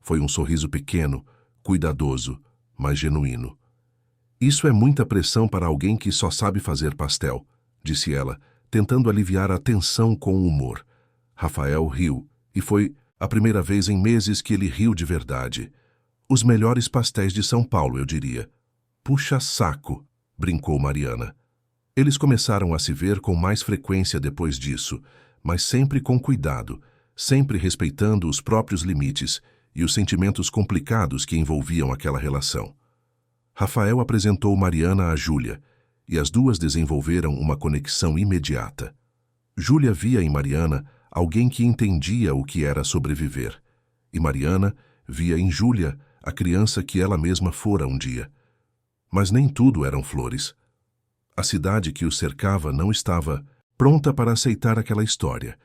Foi um sorriso pequeno, cuidadoso, mas genuíno. Isso é muita pressão para alguém que só sabe fazer pastel, disse ela, tentando aliviar a tensão com humor. Rafael riu, e foi a primeira vez em meses que ele riu de verdade. Os melhores pastéis de São Paulo, eu diria. Puxa saco, brincou Mariana. Eles começaram a se ver com mais frequência depois disso, mas sempre com cuidado, sempre respeitando os próprios limites e os sentimentos complicados que envolviam aquela relação. Rafael apresentou Mariana a Júlia, e as duas desenvolveram uma conexão imediata. Júlia via em Mariana alguém que entendia o que era sobreviver, e Mariana via em Júlia a criança que ela mesma fora um dia. Mas nem tudo eram flores. A cidade que o cercava não estava pronta para aceitar aquela história.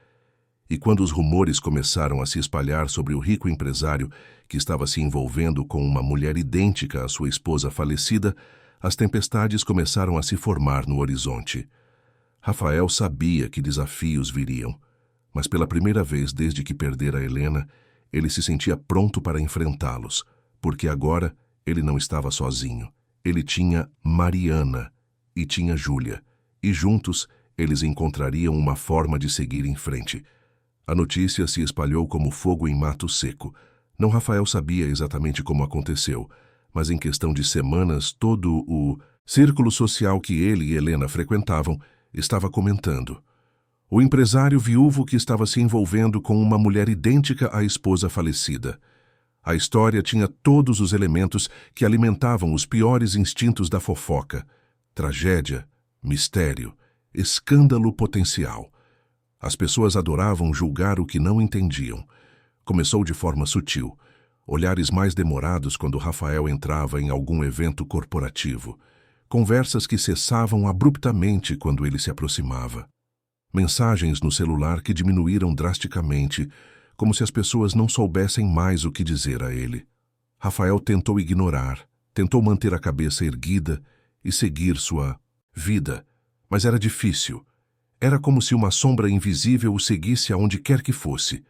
E quando os rumores começaram a se espalhar sobre o rico empresário que estava se envolvendo com uma mulher idêntica à sua esposa falecida, as tempestades começaram a se formar no horizonte. Rafael sabia que desafios viriam, mas pela primeira vez desde que perdera Helena, ele se sentia pronto para enfrentá-los, porque agora ele não estava sozinho. Ele tinha Mariana e tinha Júlia, e juntos eles encontrariam uma forma de seguir em frente. A notícia se espalhou como fogo em mato seco. Não Rafael sabia exatamente como aconteceu, mas em questão de semanas todo o círculo social que ele e Helena frequentavam estava comentando. O empresário viúvo que estava se envolvendo com uma mulher idêntica à esposa falecida. A história tinha todos os elementos que alimentavam os piores instintos da fofoca: tragédia, mistério, escândalo potencial. As pessoas adoravam julgar o que não entendiam. Começou de forma sutil. Olhares mais demorados quando Rafael entrava em algum evento corporativo. Conversas que cessavam abruptamente quando ele se aproximava. Mensagens no celular que diminuíram drasticamente, como se as pessoas não soubessem mais o que dizer a ele. Rafael tentou ignorar, tentou manter a cabeça erguida e seguir sua vida, mas era difícil. Era como se uma sombra invisível o seguisse aonde quer que fosse.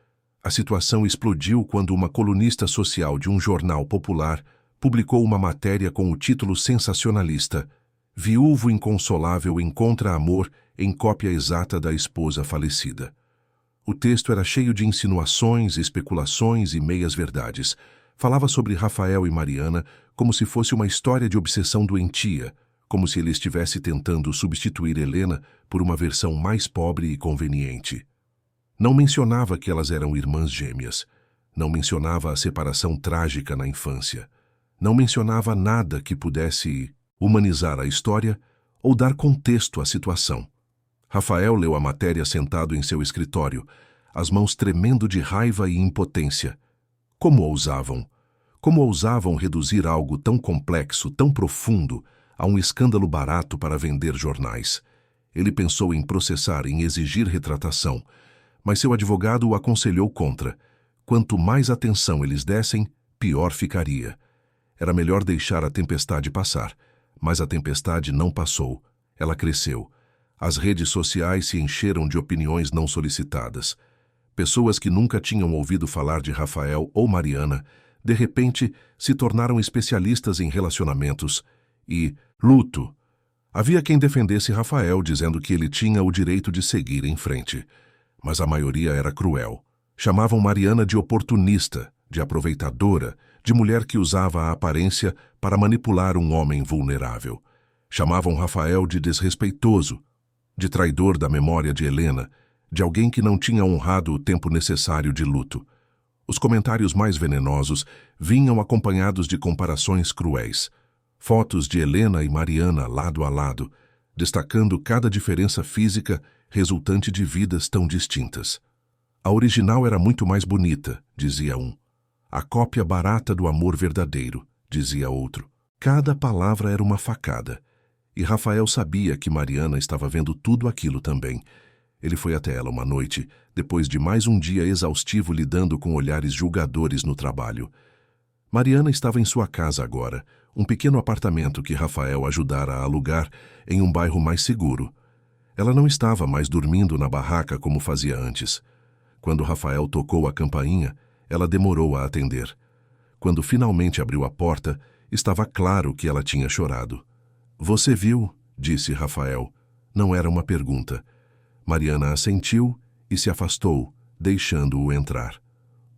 A situação explodiu quando uma colunista social de um jornal popular publicou uma matéria com o título sensacionalista: Viúvo inconsolável encontra amor em cópia exata da esposa falecida. O texto era cheio de insinuações, especulações e meias-verdades. Falava sobre Rafael e Mariana como se fosse uma história de obsessão doentia, como se ele estivesse tentando substituir Helena por uma versão mais pobre e conveniente. Não mencionava que elas eram irmãs gêmeas. Não mencionava a separação trágica na infância. Não mencionava nada que pudesse humanizar a história ou dar contexto à situação. Rafael leu a matéria sentado em seu escritório, as mãos tremendo de raiva e impotência. Como ousavam? Como ousavam reduzir algo tão complexo, tão profundo, a um escândalo barato para vender jornais? Ele pensou em processar, em exigir retratação, mas seu advogado o aconselhou contra. Quanto mais atenção eles dessem, pior ficaria. Era melhor deixar a tempestade passar, mas a tempestade não passou. Ela cresceu. As redes sociais se encheram de opiniões não solicitadas. Pessoas que nunca tinham ouvido falar de Rafael ou Mariana, de repente, se tornaram especialistas em relacionamentos e luto. Havia quem defendesse Rafael, dizendo que ele tinha o direito de seguir em frente. Mas a maioria era cruel. Chamavam Mariana de oportunista, de aproveitadora, de mulher que usava a aparência para manipular um homem vulnerável. Chamavam Rafael de desrespeitoso, de traidor da memória de Helena, de alguém que não tinha honrado o tempo necessário de luto. Os comentários mais venenosos vinham acompanhados de comparações cruéis. Fotos de Helena e Mariana lado a lado, destacando cada diferença física resultante de vidas tão distintas. A original era muito mais bonita, dizia um. A cópia barata do amor verdadeiro, dizia outro. Cada palavra era uma facada. E Rafael sabia que Mariana estava vendo tudo aquilo também. Ele foi até ela uma noite, depois de mais um dia exaustivo lidando com olhares julgadores no trabalho. Mariana estava em sua casa agora, um pequeno apartamento que Rafael ajudara a alugar em um bairro mais seguro. Ela não estava mais dormindo na barraca como fazia antes. Quando Rafael tocou a campainha, ela demorou a atender. Quando finalmente abriu a porta, estava claro que ela tinha chorado. "Você viu?", disse Rafael. Não era uma pergunta. Mariana assentiu e se afastou, deixando-o entrar.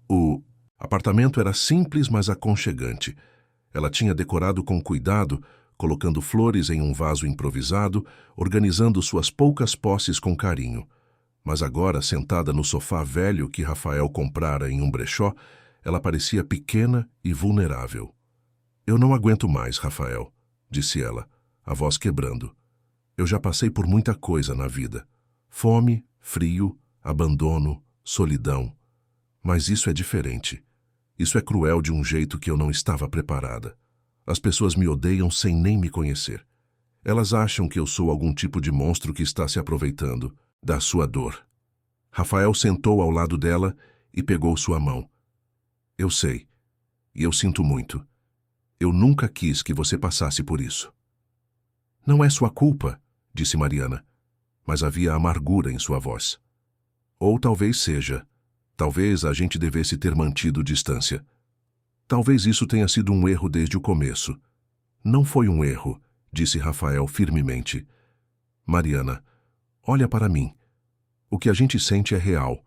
O apartamento era simples, mas aconchegante. Ela tinha decorado com cuidado, colocando flores em um vaso improvisado, organizando suas poucas posses com carinho. Mas agora, sentada no sofá velho que Rafael comprara em um brechó, ela parecia pequena e vulnerável. "Eu não aguento mais, Rafael", disse ela, a voz quebrando. "Eu já passei por muita coisa na vida. Fome, frio, abandono, solidão. Mas isso é diferente. Isso é cruel de um jeito que eu não estava preparada. As pessoas me odeiam sem nem me conhecer. Elas acham que eu sou algum tipo de monstro que está se aproveitando da sua dor. Rafael sentou ao lado dela e pegou sua mão. Eu sei, e eu sinto muito. Eu nunca quis que você passasse por isso. Não é sua culpa, disse Mariana, mas havia amargura em sua voz. Ou talvez seja. Talvez a gente devesse ter mantido distância. Talvez isso tenha sido um erro desde o começo. Não foi um erro, disse Rafael firmemente. Mariana, olha para mim. O que a gente sente é real.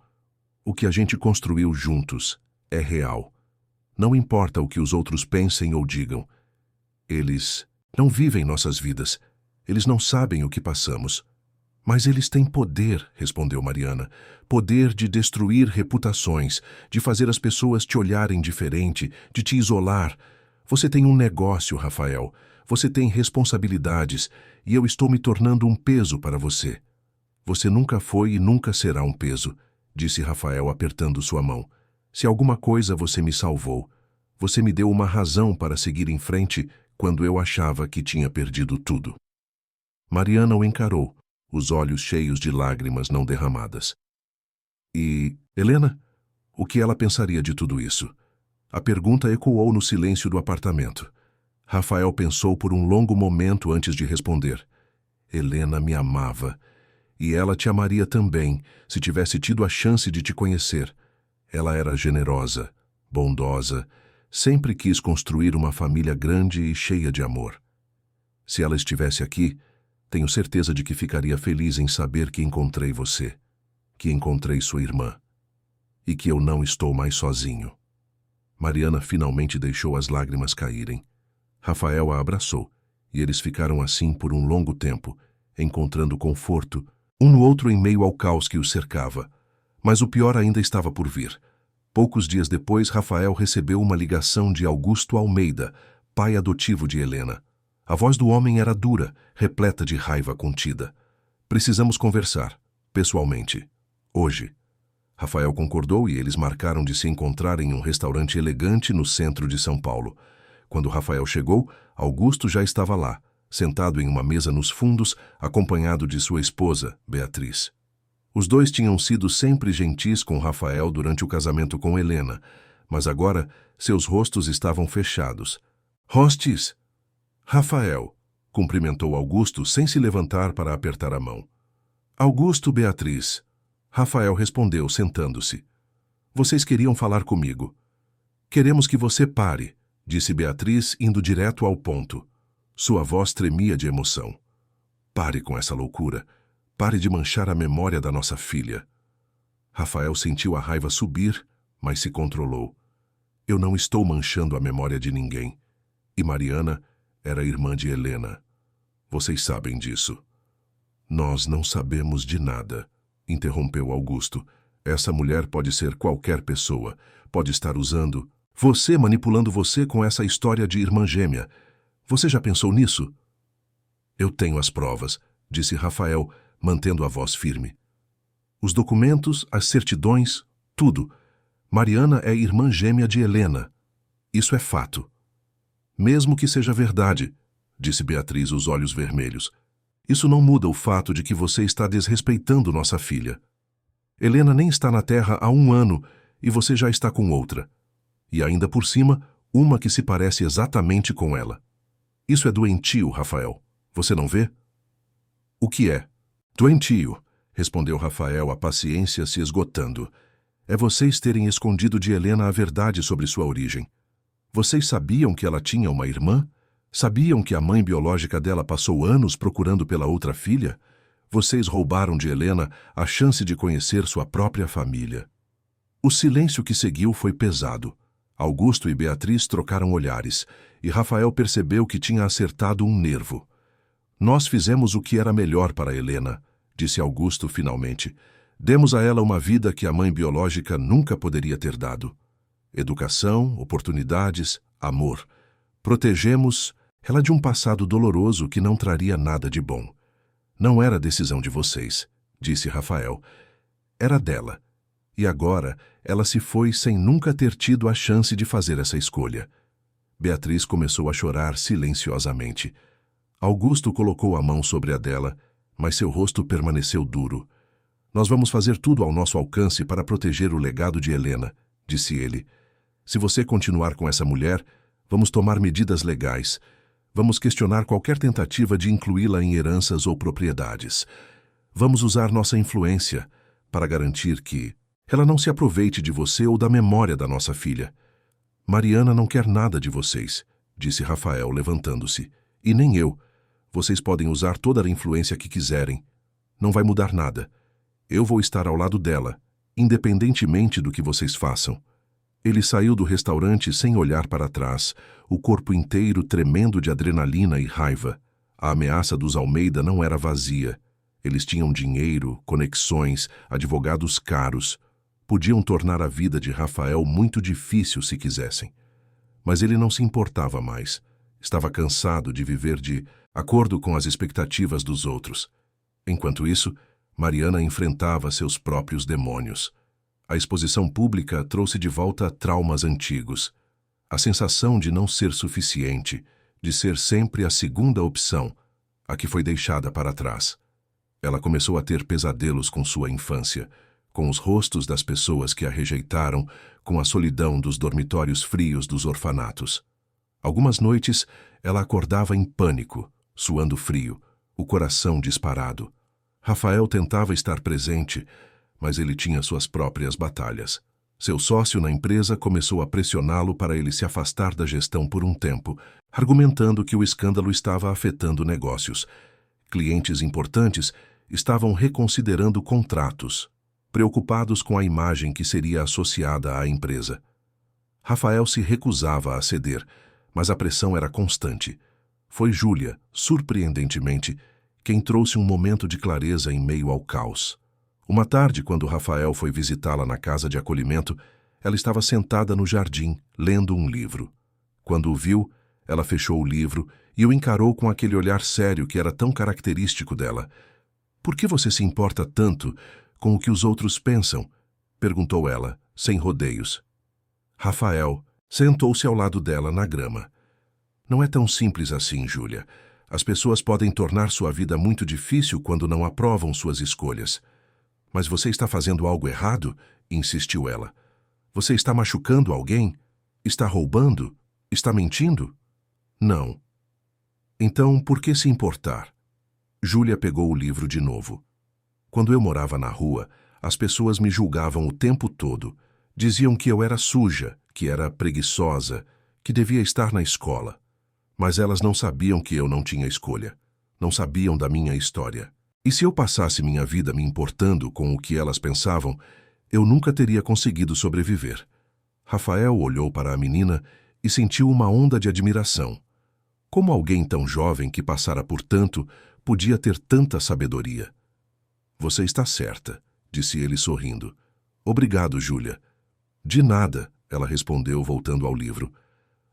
O que a gente construiu juntos é real. Não importa o que os outros pensem ou digam. Eles não vivem nossas vidas. Eles não sabem o que passamos. Mas eles têm poder, respondeu Mariana. Poder de destruir reputações, de fazer as pessoas te olharem diferente, de te isolar. Você tem um negócio, Rafael. Você tem responsabilidades, e eu estou me tornando um peso para você. Você nunca foi e nunca será um peso, disse Rafael apertando sua mão. Se alguma coisa você me salvou. Você me deu uma razão para seguir em frente quando eu achava que tinha perdido tudo. Mariana o encarou, os olhos cheios de lágrimas não derramadas. E, Helena? O que ela pensaria de tudo isso? A pergunta ecoou no silêncio do apartamento. Rafael pensou por um longo momento antes de responder. Helena me amava. E ela te amaria também, se tivesse tido a chance de te conhecer. Ela era generosa, bondosa, sempre quis construir uma família grande e cheia de amor. Se ela estivesse aqui, tenho certeza de que ficaria feliz em saber que encontrei você, que encontrei sua irmã, e que eu não estou mais sozinho. Mariana finalmente deixou as lágrimas caírem. Rafael a abraçou, e eles ficaram assim por um longo tempo, encontrando conforto, um no outro em meio ao caos que os cercava. Mas o pior ainda estava por vir. Poucos dias depois, Rafael recebeu uma ligação de Augusto Almeida, pai adotivo de Helena. A voz do homem era dura, repleta de raiva contida. Precisamos conversar, pessoalmente. Hoje. Rafael concordou e eles marcaram de se encontrar em um restaurante elegante no centro de São Paulo. Quando Rafael chegou, Augusto já estava lá, sentado em uma mesa nos fundos, acompanhado de sua esposa, Beatriz. Os dois tinham sido sempre gentis com Rafael durante o casamento com Helena, mas agora seus rostos estavam fechados. Hostes! Rafael, cumprimentou Augusto sem se levantar para apertar a mão. Augusto, Beatriz. Rafael respondeu, sentando-se. Vocês queriam falar comigo. Queremos que você pare, disse Beatriz, indo direto ao ponto. Sua voz tremia de emoção. Pare com essa loucura. Pare de manchar a memória da nossa filha. Rafael sentiu a raiva subir, mas se controlou. Eu não estou manchando a memória de ninguém. E Mariana era irmã de Helena. Vocês sabem disso. Nós não sabemos de nada, interrompeu Augusto. Essa mulher pode ser qualquer pessoa. Pode estar usando você, manipulando você com essa história de irmã gêmea. Você já pensou nisso? Eu tenho as provas, disse Rafael, mantendo a voz firme. Os documentos, as certidões, tudo. Mariana é irmã gêmea de Helena. Isso é fato. Mesmo que seja verdade, disse Beatriz, os olhos vermelhos. Isso não muda o fato de que você está desrespeitando nossa filha. Helena nem está na Terra há 1 ano e você já está com outra. E ainda por cima, uma que se parece exatamente com ela. Isso é doentio, Rafael. Você não vê? O que é? Doentio, respondeu Rafael, a paciência se esgotando. É vocês terem escondido de Helena a verdade sobre sua origem. Vocês sabiam que ela tinha uma irmã? Sabiam que a mãe biológica dela passou anos procurando pela outra filha? Vocês roubaram de Helena a chance de conhecer sua própria família. O silêncio que seguiu foi pesado. Augusto e Beatriz trocaram olhares, e Rafael percebeu que tinha acertado um nervo. Nós fizemos o que era melhor para Helena, disse Augusto finalmente. Demos a ela uma vida que a mãe biológica nunca poderia ter dado. Educação, oportunidades, amor. Protegemos ela de um passado doloroso que não traria nada de bom. Não era decisão de vocês, disse Rafael. Era dela. E agora ela se foi sem nunca ter tido a chance de fazer essa escolha. Beatriz começou a chorar silenciosamente. Augusto colocou a mão sobre a dela, mas seu rosto permaneceu duro. Nós vamos fazer tudo ao nosso alcance para proteger o legado de Helena, disse ele. Se você continuar com essa mulher, vamos tomar medidas legais. Vamos questionar qualquer tentativa de incluí-la em heranças ou propriedades. Vamos usar nossa influência para garantir que ela não se aproveite de você ou da memória da nossa filha. Mariana não quer nada de vocês, disse Rafael, levantando-se. E nem eu. Vocês podem usar toda a influência que quiserem. Não vai mudar nada. Eu vou estar ao lado dela, independentemente do que vocês façam. Ele saiu do restaurante sem olhar para trás, o corpo inteiro tremendo de adrenalina e raiva. A ameaça dos Almeida não era vazia. Eles tinham dinheiro, conexões, advogados caros. Podiam tornar a vida de Rafael muito difícil se quisessem. Mas ele não se importava mais. Estava cansado de viver de acordo com as expectativas dos outros. Enquanto isso, Mariana enfrentava seus próprios demônios. A exposição pública trouxe de volta traumas antigos. A sensação de não ser suficiente, de ser sempre a segunda opção, a que foi deixada para trás. Ela começou a ter pesadelos com sua infância, com os rostos das pessoas que a rejeitaram, com a solidão dos dormitórios frios dos orfanatos. Algumas noites, ela acordava em pânico, suando frio, o coração disparado. Rafael tentava estar presente, mas ele tinha suas próprias batalhas. Seu sócio na empresa começou a pressioná-lo para ele se afastar da gestão por um tempo, argumentando que o escândalo estava afetando negócios. Clientes importantes estavam reconsiderando contratos, preocupados com a imagem que seria associada à empresa. Rafael se recusava a ceder, mas a pressão era constante. Foi Júlia, surpreendentemente, quem trouxe um momento de clareza em meio ao caos. Uma tarde, quando Rafael foi visitá-la na casa de acolhimento, ela estava sentada no jardim, lendo um livro. Quando o viu, ela fechou o livro e o encarou com aquele olhar sério que era tão característico dela. "Por que você se importa tanto com o que os outros pensam?" perguntou ela, sem rodeios. Rafael sentou-se ao lado dela na grama. "Não é tão simples assim, Júlia. As pessoas podem tornar sua vida muito difícil quando não aprovam suas escolhas." "Mas você está fazendo algo errado?" insistiu ela. "Você está machucando alguém? Está roubando? Está mentindo?" "Não." "Então, por que se importar?" Júlia pegou o livro de novo. "Quando eu morava na rua, as pessoas me julgavam o tempo todo. Diziam que eu era suja, que era preguiçosa, que devia estar na escola. Mas elas não sabiam que eu não tinha escolha. Não sabiam da minha história. E se eu passasse minha vida me importando com o que elas pensavam, eu nunca teria conseguido sobreviver." Rafael olhou para a menina e sentiu uma onda de admiração. Como alguém tão jovem que passara por tanto podia ter tanta sabedoria? "Você está certa", disse ele sorrindo. "Obrigado, Júlia." "De nada", ela respondeu, voltando ao livro.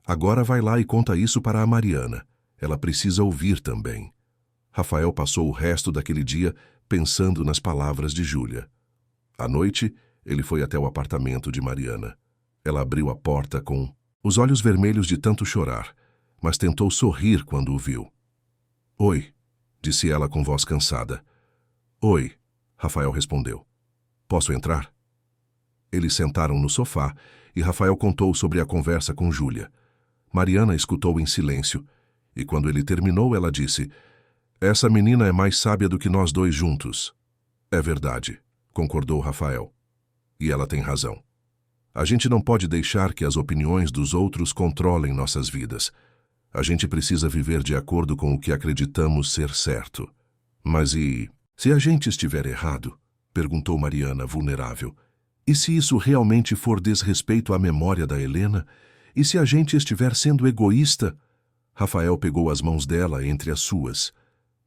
"Agora vai lá e conta isso para a Mariana. Ela precisa ouvir também." Rafael passou o resto daquele dia pensando nas palavras de Júlia. À noite, ele foi até o apartamento de Mariana. Ela abriu a porta com os olhos vermelhos de tanto chorar, mas tentou sorrir quando o viu. "Oi", disse ela com voz cansada. "Oi", Rafael respondeu. "Posso entrar?" Eles sentaram no sofá e Rafael contou sobre a conversa com Júlia. Mariana escutou em silêncio, e quando ele terminou, ela disse: "Essa menina é mais sábia do que nós dois juntos." "É verdade", concordou Rafael. "E ela tem razão. A gente não pode deixar que as opiniões dos outros controlem nossas vidas. A gente precisa viver de acordo com o que acreditamos ser certo." "Mas e se a gente estiver errado?" perguntou Mariana, vulnerável. "E se isso realmente for desrespeito à memória da Helena? E se a gente estiver sendo egoísta?" Rafael pegou as mãos dela entre as suas.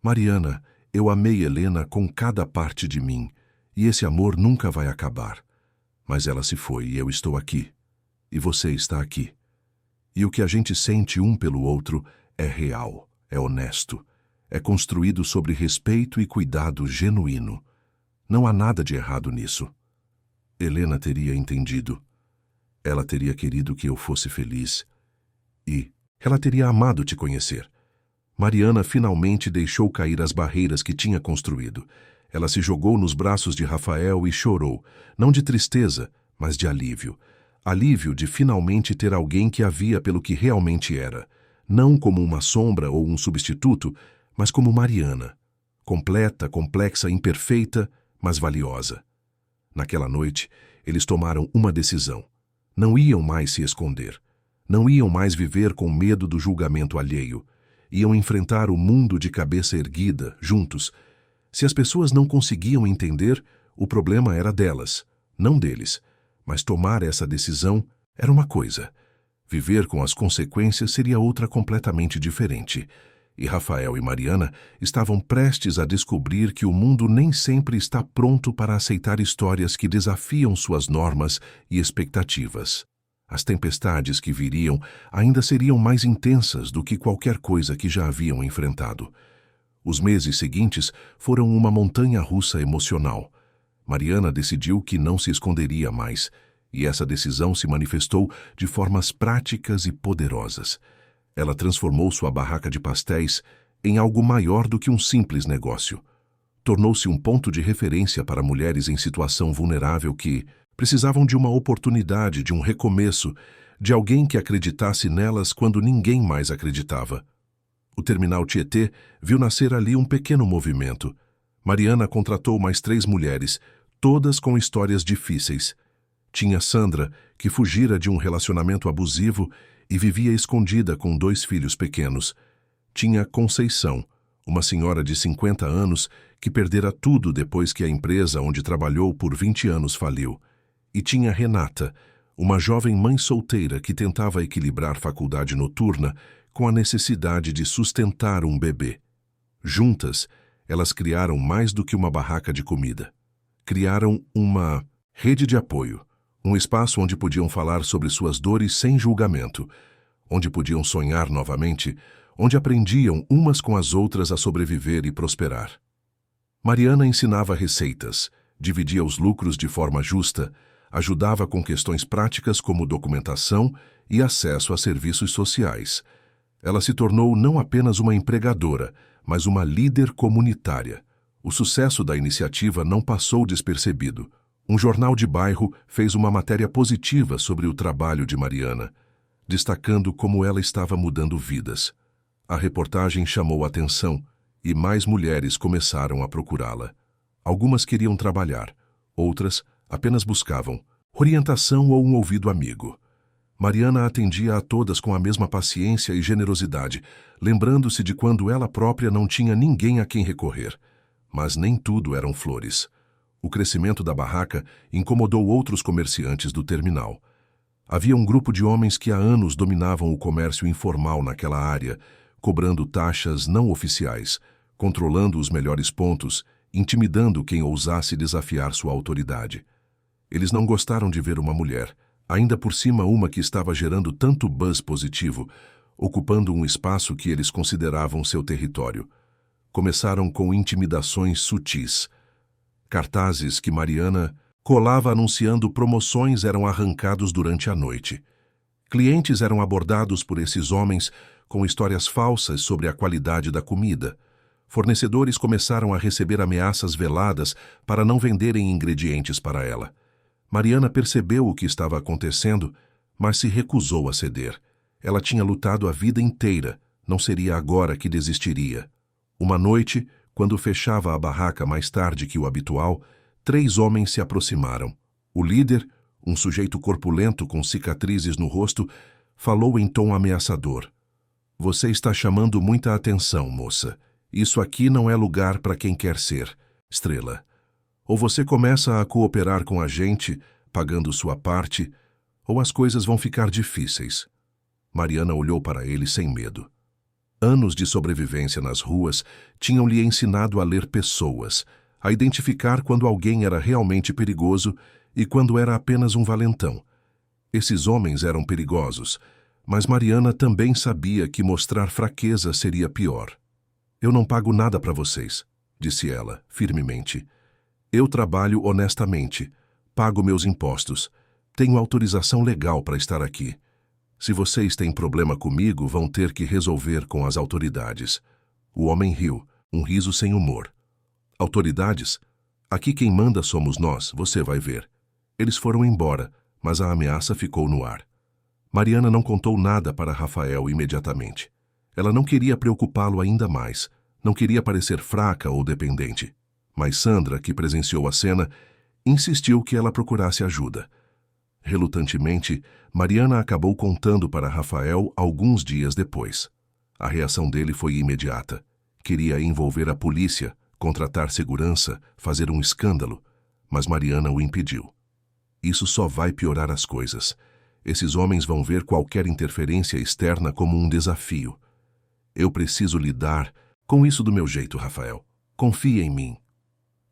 "Mariana, eu amei Helena com cada parte de mim, e esse amor nunca vai acabar. Mas ela se foi e eu estou aqui. E você está aqui. E o que a gente sente um pelo outro é real, é honesto, é construído sobre respeito e cuidado genuíno. Não há nada de errado nisso." Helena teria entendido. Ela teria querido que eu fosse feliz. E ela teria amado te conhecer. Mariana finalmente deixou cair as barreiras que tinha construído. Ela se jogou nos braços de Rafael e chorou, não de tristeza, mas de alívio. Alívio de finalmente ter alguém que a via pelo que realmente era, não como uma sombra ou um substituto, mas como Mariana, completa, complexa, imperfeita, mas valiosa. Naquela noite, eles tomaram uma decisão. Não iam mais se esconder. Não iam mais viver com medo do julgamento alheio. Iam enfrentar o mundo de cabeça erguida, juntos. Se as pessoas não conseguiam entender, o problema era delas, não deles. Mas tomar essa decisão era uma coisa. Viver com as consequências seria outra completamente diferente. E Rafael e Mariana estavam prestes a descobrir que o mundo nem sempre está pronto para aceitar histórias que desafiam suas normas e expectativas. As tempestades que viriam ainda seriam mais intensas do que qualquer coisa que já haviam enfrentado. Os meses seguintes foram uma montanha-russa emocional. Mariana decidiu que não se esconderia mais, e essa decisão se manifestou de formas práticas e poderosas. Ela transformou sua barraca de pastéis em algo maior do que um simples negócio. Tornou-se um ponto de referência para mulheres em situação vulnerável que precisavam de uma oportunidade, de um recomeço, de alguém que acreditasse nelas quando ninguém mais acreditava. O terminal Tietê viu nascer ali um pequeno movimento. Mariana contratou mais 3 mulheres, todas com histórias difíceis. Tinha Sandra, que fugira de um relacionamento abusivo e vivia escondida com 2 filhos pequenos. Tinha Conceição, uma senhora de 50 anos que perdera tudo depois que a empresa onde trabalhou por 20 anos faliu. E tinha Renata, uma jovem mãe solteira que tentava equilibrar faculdade noturna com a necessidade de sustentar um bebê. Juntas, elas criaram mais do que uma barraca de comida. Criaram uma rede de apoio, um espaço onde podiam falar sobre suas dores sem julgamento, onde podiam sonhar novamente, onde aprendiam umas com as outras a sobreviver e prosperar. Mariana ensinava receitas, dividia os lucros de forma justa, ajudava com questões práticas como documentação e acesso a serviços sociais. Ela se tornou não apenas uma empregadora, mas uma líder comunitária. O sucesso da iniciativa não passou despercebido. Um jornal de bairro fez uma matéria positiva sobre o trabalho de Mariana, destacando como ela estava mudando vidas. A reportagem chamou a atenção e mais mulheres começaram a procurá-la. Algumas queriam trabalhar, outras apenas buscavam orientação ou um ouvido amigo. Mariana atendia a todas com a mesma paciência e generosidade, lembrando-se de quando ela própria não tinha ninguém a quem recorrer. Mas nem tudo eram flores. O crescimento da barraca incomodou outros comerciantes do terminal. Havia um grupo de homens que há anos dominavam o comércio informal naquela área, cobrando taxas não oficiais, controlando os melhores pontos, intimidando quem ousasse desafiar sua autoridade. Eles não gostaram de ver uma mulher, ainda por cima uma que estava gerando tanto buzz positivo, ocupando um espaço que eles consideravam seu território. Começaram com intimidações sutis. Cartazes que Mariana colava anunciando promoções eram arrancados durante a noite. Clientes eram abordados por esses homens com histórias falsas sobre a qualidade da comida. Fornecedores começaram a receber ameaças veladas para não venderem ingredientes para ela. Mariana percebeu o que estava acontecendo, mas se recusou a ceder. Ela tinha lutado a vida inteira, não seria agora que desistiria. Uma noite, quando fechava a barraca mais tarde que o habitual, 3 homens se aproximaram. O líder, um sujeito corpulento com cicatrizes no rosto, falou em tom ameaçador. "Você está chamando muita atenção, moça. Isso aqui não é lugar para quem quer ser estrela. Ou você começa a cooperar com a gente, pagando sua parte, ou as coisas vão ficar difíceis." Mariana olhou para ele sem medo. Anos de sobrevivência nas ruas tinham-lhe ensinado a ler pessoas, a identificar quando alguém era realmente perigoso e quando era apenas um valentão. Esses homens eram perigosos, mas Mariana também sabia que mostrar fraqueza seria pior. "Eu não pago nada para vocês", disse ela, firmemente. "Eu trabalho honestamente, pago meus impostos, tenho autorização legal para estar aqui. Se vocês têm problema comigo, vão ter que resolver com as autoridades. O homem riu, um riso sem humor. Autoridades? Aqui quem manda somos nós, você vai ver. Eles foram embora, mas a ameaça ficou no ar. Mariana não contou nada para Rafael imediatamente. Ela não queria preocupá-lo ainda mais, não queria parecer fraca ou dependente. Mas Sandra, que presenciou a cena, insistiu que ela procurasse ajuda. Relutantemente, Mariana acabou contando para Rafael alguns dias depois. A reação dele foi imediata. Queria envolver a polícia, contratar segurança, fazer um escândalo, mas Mariana o impediu. Isso só vai piorar as coisas. Esses homens vão ver qualquer interferência externa como um desafio. Eu preciso lidar com isso do meu jeito, Rafael. Confie em mim.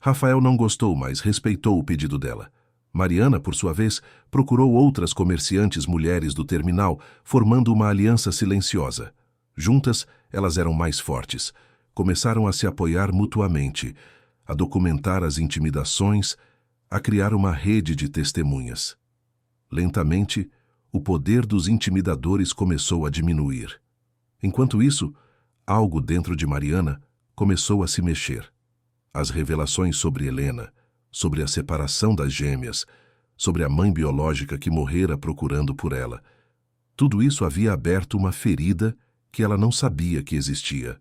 Rafael não gostou, mas respeitou o pedido dela. Mariana, por sua vez, procurou outras comerciantes mulheres do terminal, formando uma aliança silenciosa. Juntas, elas eram mais fortes. Começaram a se apoiar mutuamente, a documentar as intimidações, a criar uma rede de testemunhas. Lentamente, o poder dos intimidadores começou a diminuir. Enquanto isso, algo dentro de Mariana começou a se mexer. As revelações sobre Helena, sobre a separação das gêmeas, sobre a mãe biológica que morrera procurando por ela. Tudo isso havia aberto uma ferida que ela não sabia que existia.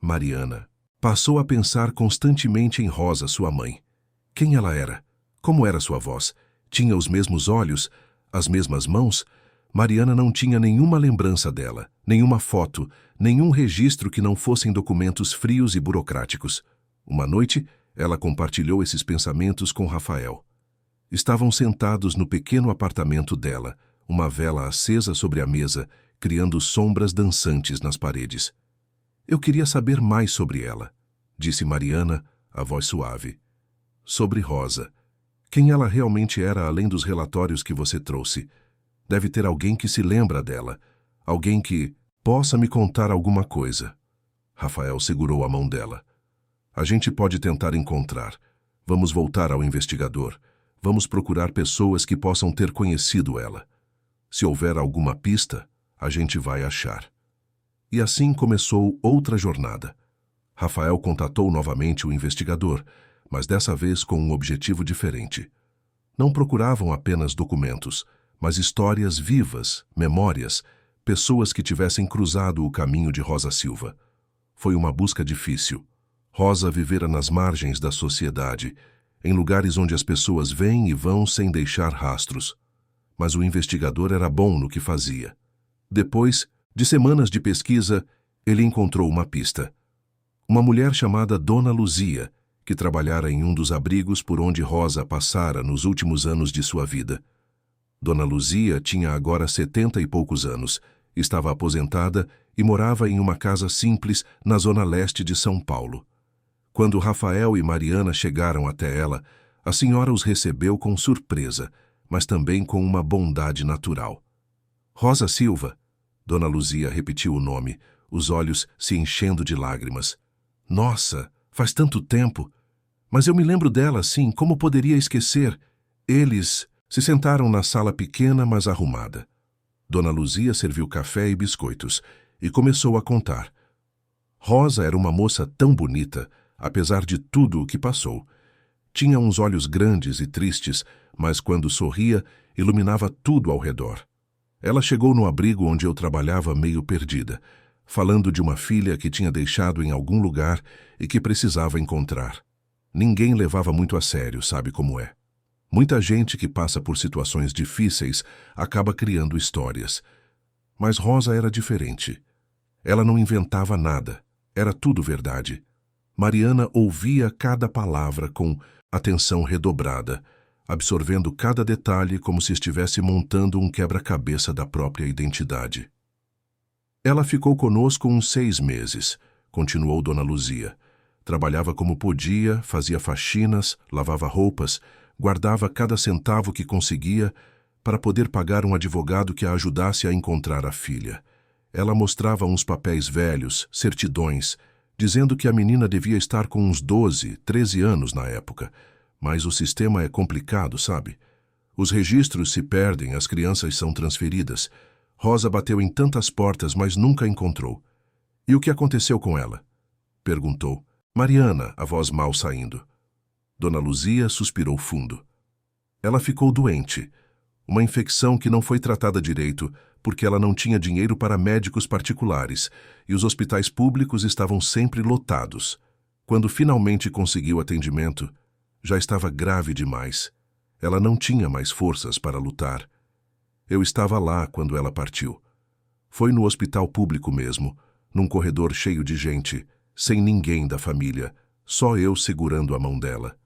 Mariana passou a pensar constantemente em Rosa, sua mãe. Quem ela era? Como era sua voz? Tinha os mesmos olhos? As mesmas mãos? Mariana não tinha nenhuma lembrança dela, nenhuma foto, nenhum registro que não fossem documentos frios e burocráticos. Uma noite, ela compartilhou esses pensamentos com Rafael. Estavam sentados no pequeno apartamento dela, uma vela acesa sobre a mesa, criando sombras dançantes nas paredes. Eu queria saber mais sobre ela, disse Mariana, a voz suave. Sobre Rosa. Quem ela realmente era além dos relatórios que você trouxe? Deve ter alguém que se lembra dela, alguém que possa me contar alguma coisa. Rafael segurou a mão dela. A gente pode tentar encontrar. Vamos voltar ao investigador. Vamos procurar pessoas que possam ter conhecido ela. Se houver alguma pista, a gente vai achar. E assim começou outra jornada. Rafael contatou novamente o investigador, mas dessa vez com um objetivo diferente. Não procuravam apenas documentos, mas histórias vivas, memórias, pessoas que tivessem cruzado o caminho de Rosa Silva. Foi uma busca difícil. Rosa vivera nas margens da sociedade, em lugares onde as pessoas vêm e vão sem deixar rastros. Mas o investigador era bom no que fazia. Depois de semanas de pesquisa, ele encontrou uma pista. Uma mulher chamada Dona Luzia, que trabalhara em um dos abrigos por onde Rosa passara nos últimos anos de sua vida. Dona Luzia tinha agora 70 e poucos anos, estava aposentada e morava em uma casa simples na zona leste de São Paulo. Quando Rafael e Mariana chegaram até ela, a senhora os recebeu com surpresa, mas também com uma bondade natural. Rosa Silva, Dona Luzia repetiu o nome, os olhos se enchendo de lágrimas. Nossa, faz tanto tempo! Mas eu me lembro dela, sim, como poderia esquecer? Eles se sentaram na sala pequena, mas arrumada. Dona Luzia serviu café e biscoitos e começou a contar. Rosa era uma moça tão bonita, apesar de tudo o que passou. Tinha uns olhos grandes e tristes, mas quando sorria, iluminava tudo ao redor. Ela chegou no abrigo onde eu trabalhava meio perdida, falando de uma filha que tinha deixado em algum lugar e que precisava encontrar. Ninguém levava muito a sério, sabe como é. Muita gente que passa por situações difíceis acaba criando histórias. Mas Rosa era diferente. Ela não inventava nada, era tudo verdade. Mariana ouvia cada palavra com atenção redobrada, absorvendo cada detalhe como se estivesse montando um quebra-cabeça da própria identidade. Ela ficou conosco uns 6 meses, continuou Dona Luzia. Trabalhava como podia, fazia faxinas, lavava roupas, guardava cada centavo que conseguia para poder pagar um advogado que a ajudasse a encontrar a filha. Ela mostrava uns papéis velhos, certidões, dizendo que a menina devia estar com uns 12, 13 anos na época. Mas o sistema é complicado, sabe? Os registros se perdem, as crianças são transferidas. Rosa bateu em tantas portas, mas nunca a encontrou. E o que aconteceu com ela? Perguntou. Mariana, a voz mal saindo. Dona Luzia suspirou fundo. Ela ficou doente. Uma infecção que não foi tratada direito, porque ela não tinha dinheiro para médicos particulares, e os hospitais públicos estavam sempre lotados. Quando finalmente conseguiu atendimento, já estava grave demais. Ela não tinha mais forças para lutar. Eu estava lá quando ela partiu. Foi no hospital público mesmo, num corredor cheio de gente, sem ninguém da família, só eu segurando a mão dela.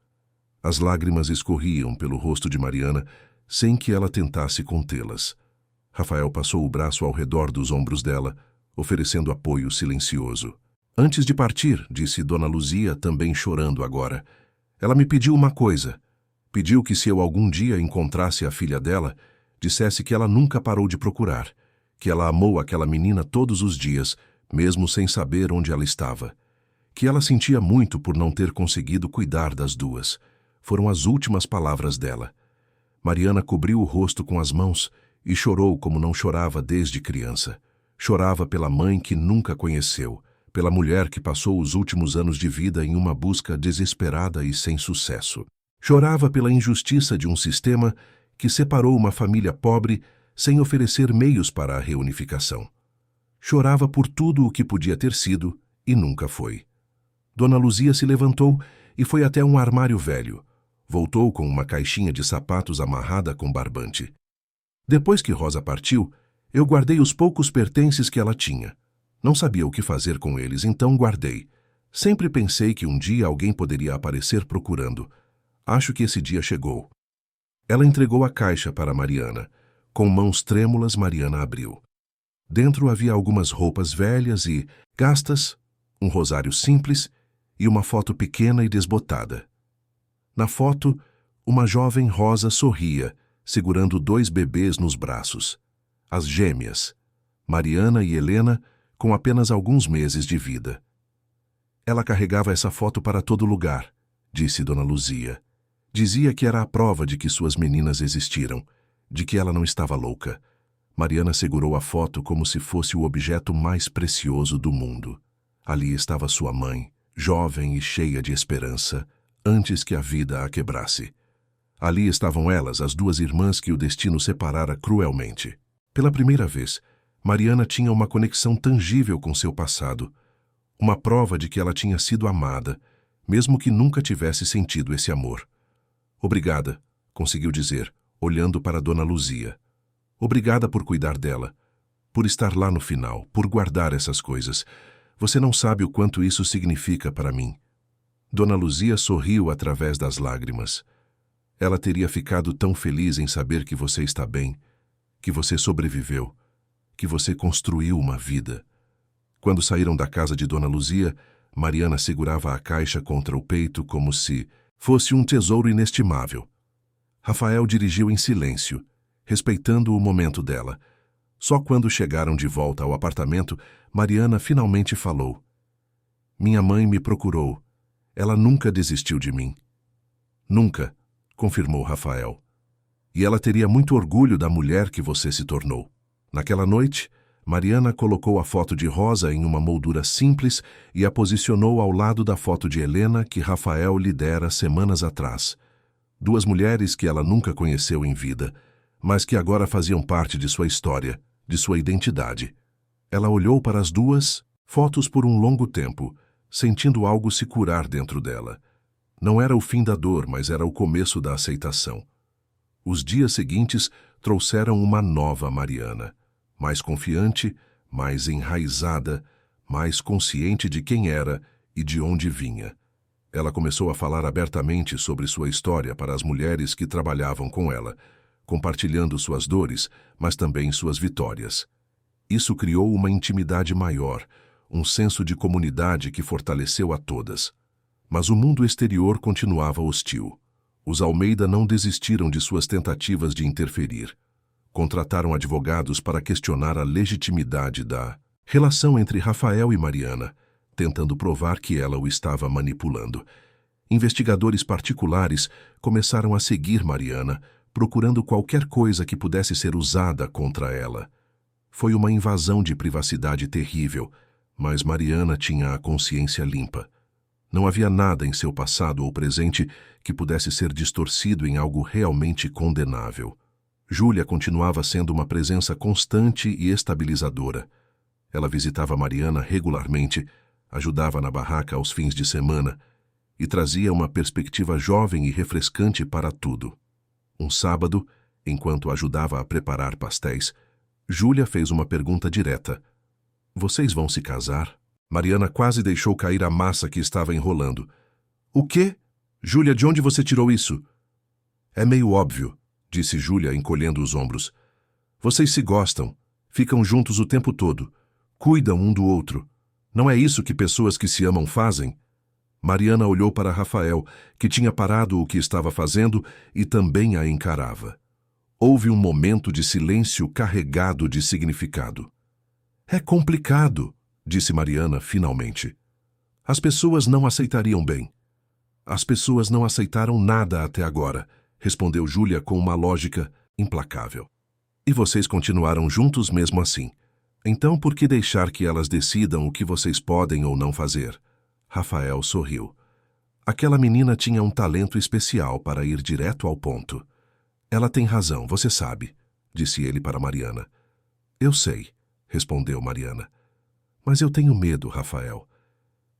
As lágrimas escorriam pelo rosto de Mariana, sem que ela tentasse contê-las. Rafael passou o braço ao redor dos ombros dela, oferecendo apoio silencioso. Antes de partir, disse Dona Luzia, também chorando agora, ela me pediu uma coisa. Pediu que se eu algum dia encontrasse a filha dela, dissesse que ela nunca parou de procurar, que ela amou aquela menina todos os dias, mesmo sem saber onde ela estava. Que ela sentia muito por não ter conseguido cuidar das duas. Foram as últimas palavras dela. Mariana cobriu o rosto com as mãos e chorou como não chorava desde criança. Chorava pela mãe que nunca conheceu, pela mulher que passou os últimos anos de vida em uma busca desesperada e sem sucesso. Chorava pela injustiça de um sistema que separou uma família pobre sem oferecer meios para a reunificação. Chorava por tudo o que podia ter sido e nunca foi. Dona Luzia se levantou e foi até um armário velho. Voltou com uma caixinha de sapatos amarrada com barbante. Depois que Rosa partiu, eu guardei os poucos pertences que ela tinha. Não sabia o que fazer com eles, então guardei. Sempre pensei que um dia alguém poderia aparecer procurando. Acho que esse dia chegou. Ela entregou a caixa para Mariana. Com mãos trêmulas, Mariana abriu. Dentro havia algumas roupas velhas e gastas, um rosário simples e uma foto pequena e desbotada. Na foto, uma jovem Rosa sorria, segurando 2 bebês nos braços. As gêmeas, Mariana e Helena, com apenas alguns meses de vida. Ela carregava essa foto para todo lugar, disse Dona Luzia. Dizia que era a prova de que suas meninas existiram, de que ela não estava louca. Mariana segurou a foto como se fosse o objeto mais precioso do mundo. Ali estava sua mãe, jovem e cheia de esperança, antes que a vida a quebrasse. Ali estavam elas, as 2 irmãs que o destino separara cruelmente. Pela primeira vez, Mariana tinha uma conexão tangível com seu passado, uma prova de que ela tinha sido amada, mesmo que nunca tivesse sentido esse amor. Obrigada, conseguiu dizer, olhando para Dona Luzia. Obrigada por cuidar dela, por estar lá no final, por guardar essas coisas. Você não sabe o quanto isso significa para mim. Dona Luzia sorriu através das lágrimas. Ela teria ficado tão feliz em saber que você está bem, que você sobreviveu, que você construiu uma vida. Quando saíram da casa de Dona Luzia, Mariana segurava a caixa contra o peito como se fosse um tesouro inestimável. Rafael dirigiu em silêncio, respeitando o momento dela. Só quando chegaram de volta ao apartamento, Mariana finalmente falou. Minha mãe me procurou. Ela nunca desistiu de mim. Nunca, confirmou Rafael. E ela teria muito orgulho da mulher que você se tornou. Naquela noite, Mariana colocou a foto de Rosa em uma moldura simples e a posicionou ao lado da foto de Helena que Rafael lhe dera semanas atrás. 2 mulheres que ela nunca conheceu em vida, mas que agora faziam parte de sua história, de sua identidade. Ela olhou para as 2 fotos por um longo tempo, sentindo algo se curar dentro dela. Não era o fim da dor, mas era o começo da aceitação. Os dias seguintes trouxeram uma nova Mariana, mais confiante, mais enraizada, mais consciente de quem era e de onde vinha. Ela começou a falar abertamente sobre sua história para as mulheres que trabalhavam com ela, compartilhando suas dores, mas também suas vitórias. Isso criou uma intimidade maior, um senso de comunidade que fortaleceu a todas. Mas o mundo exterior continuava hostil. Os Almeida não desistiram de suas tentativas de interferir. Contrataram advogados para questionar a legitimidade da relação entre Rafael e Mariana, tentando provar que ela o estava manipulando. Investigadores particulares começaram a seguir Mariana, procurando qualquer coisa que pudesse ser usada contra ela. Foi uma invasão de privacidade terrível, mas Mariana tinha a consciência limpa. Não havia nada em seu passado ou presente que pudesse ser distorcido em algo realmente condenável. Júlia continuava sendo uma presença constante e estabilizadora. Ela visitava Mariana regularmente, ajudava na barraca aos fins de semana e trazia uma perspectiva jovem e refrescante para tudo. Um sábado, enquanto ajudava a preparar pastéis, Júlia fez uma pergunta direta. Vocês vão se casar? Mariana quase deixou cair a massa que estava enrolando. O quê? Júlia, de onde você tirou isso? É meio óbvio, disse Júlia, encolhendo os ombros. Vocês se gostam, ficam juntos o tempo todo, cuidam um do outro. Não é isso que pessoas que se amam fazem? Mariana olhou para Rafael, que tinha parado o que estava fazendo e também a encarava. Houve um momento de silêncio carregado de significado. É complicado, disse Mariana finalmente. As pessoas não aceitariam bem. As pessoas não aceitaram nada até agora, respondeu Júlia com uma lógica implacável. E vocês continuaram juntos mesmo assim. Então por que deixar que elas decidam o que vocês podem ou não fazer? Rafael sorriu. Aquela menina tinha um talento especial para ir direto ao ponto. Ela tem razão, você sabe, disse ele para Mariana. Eu sei, respondeu Mariana. Mas eu tenho medo, Rafael.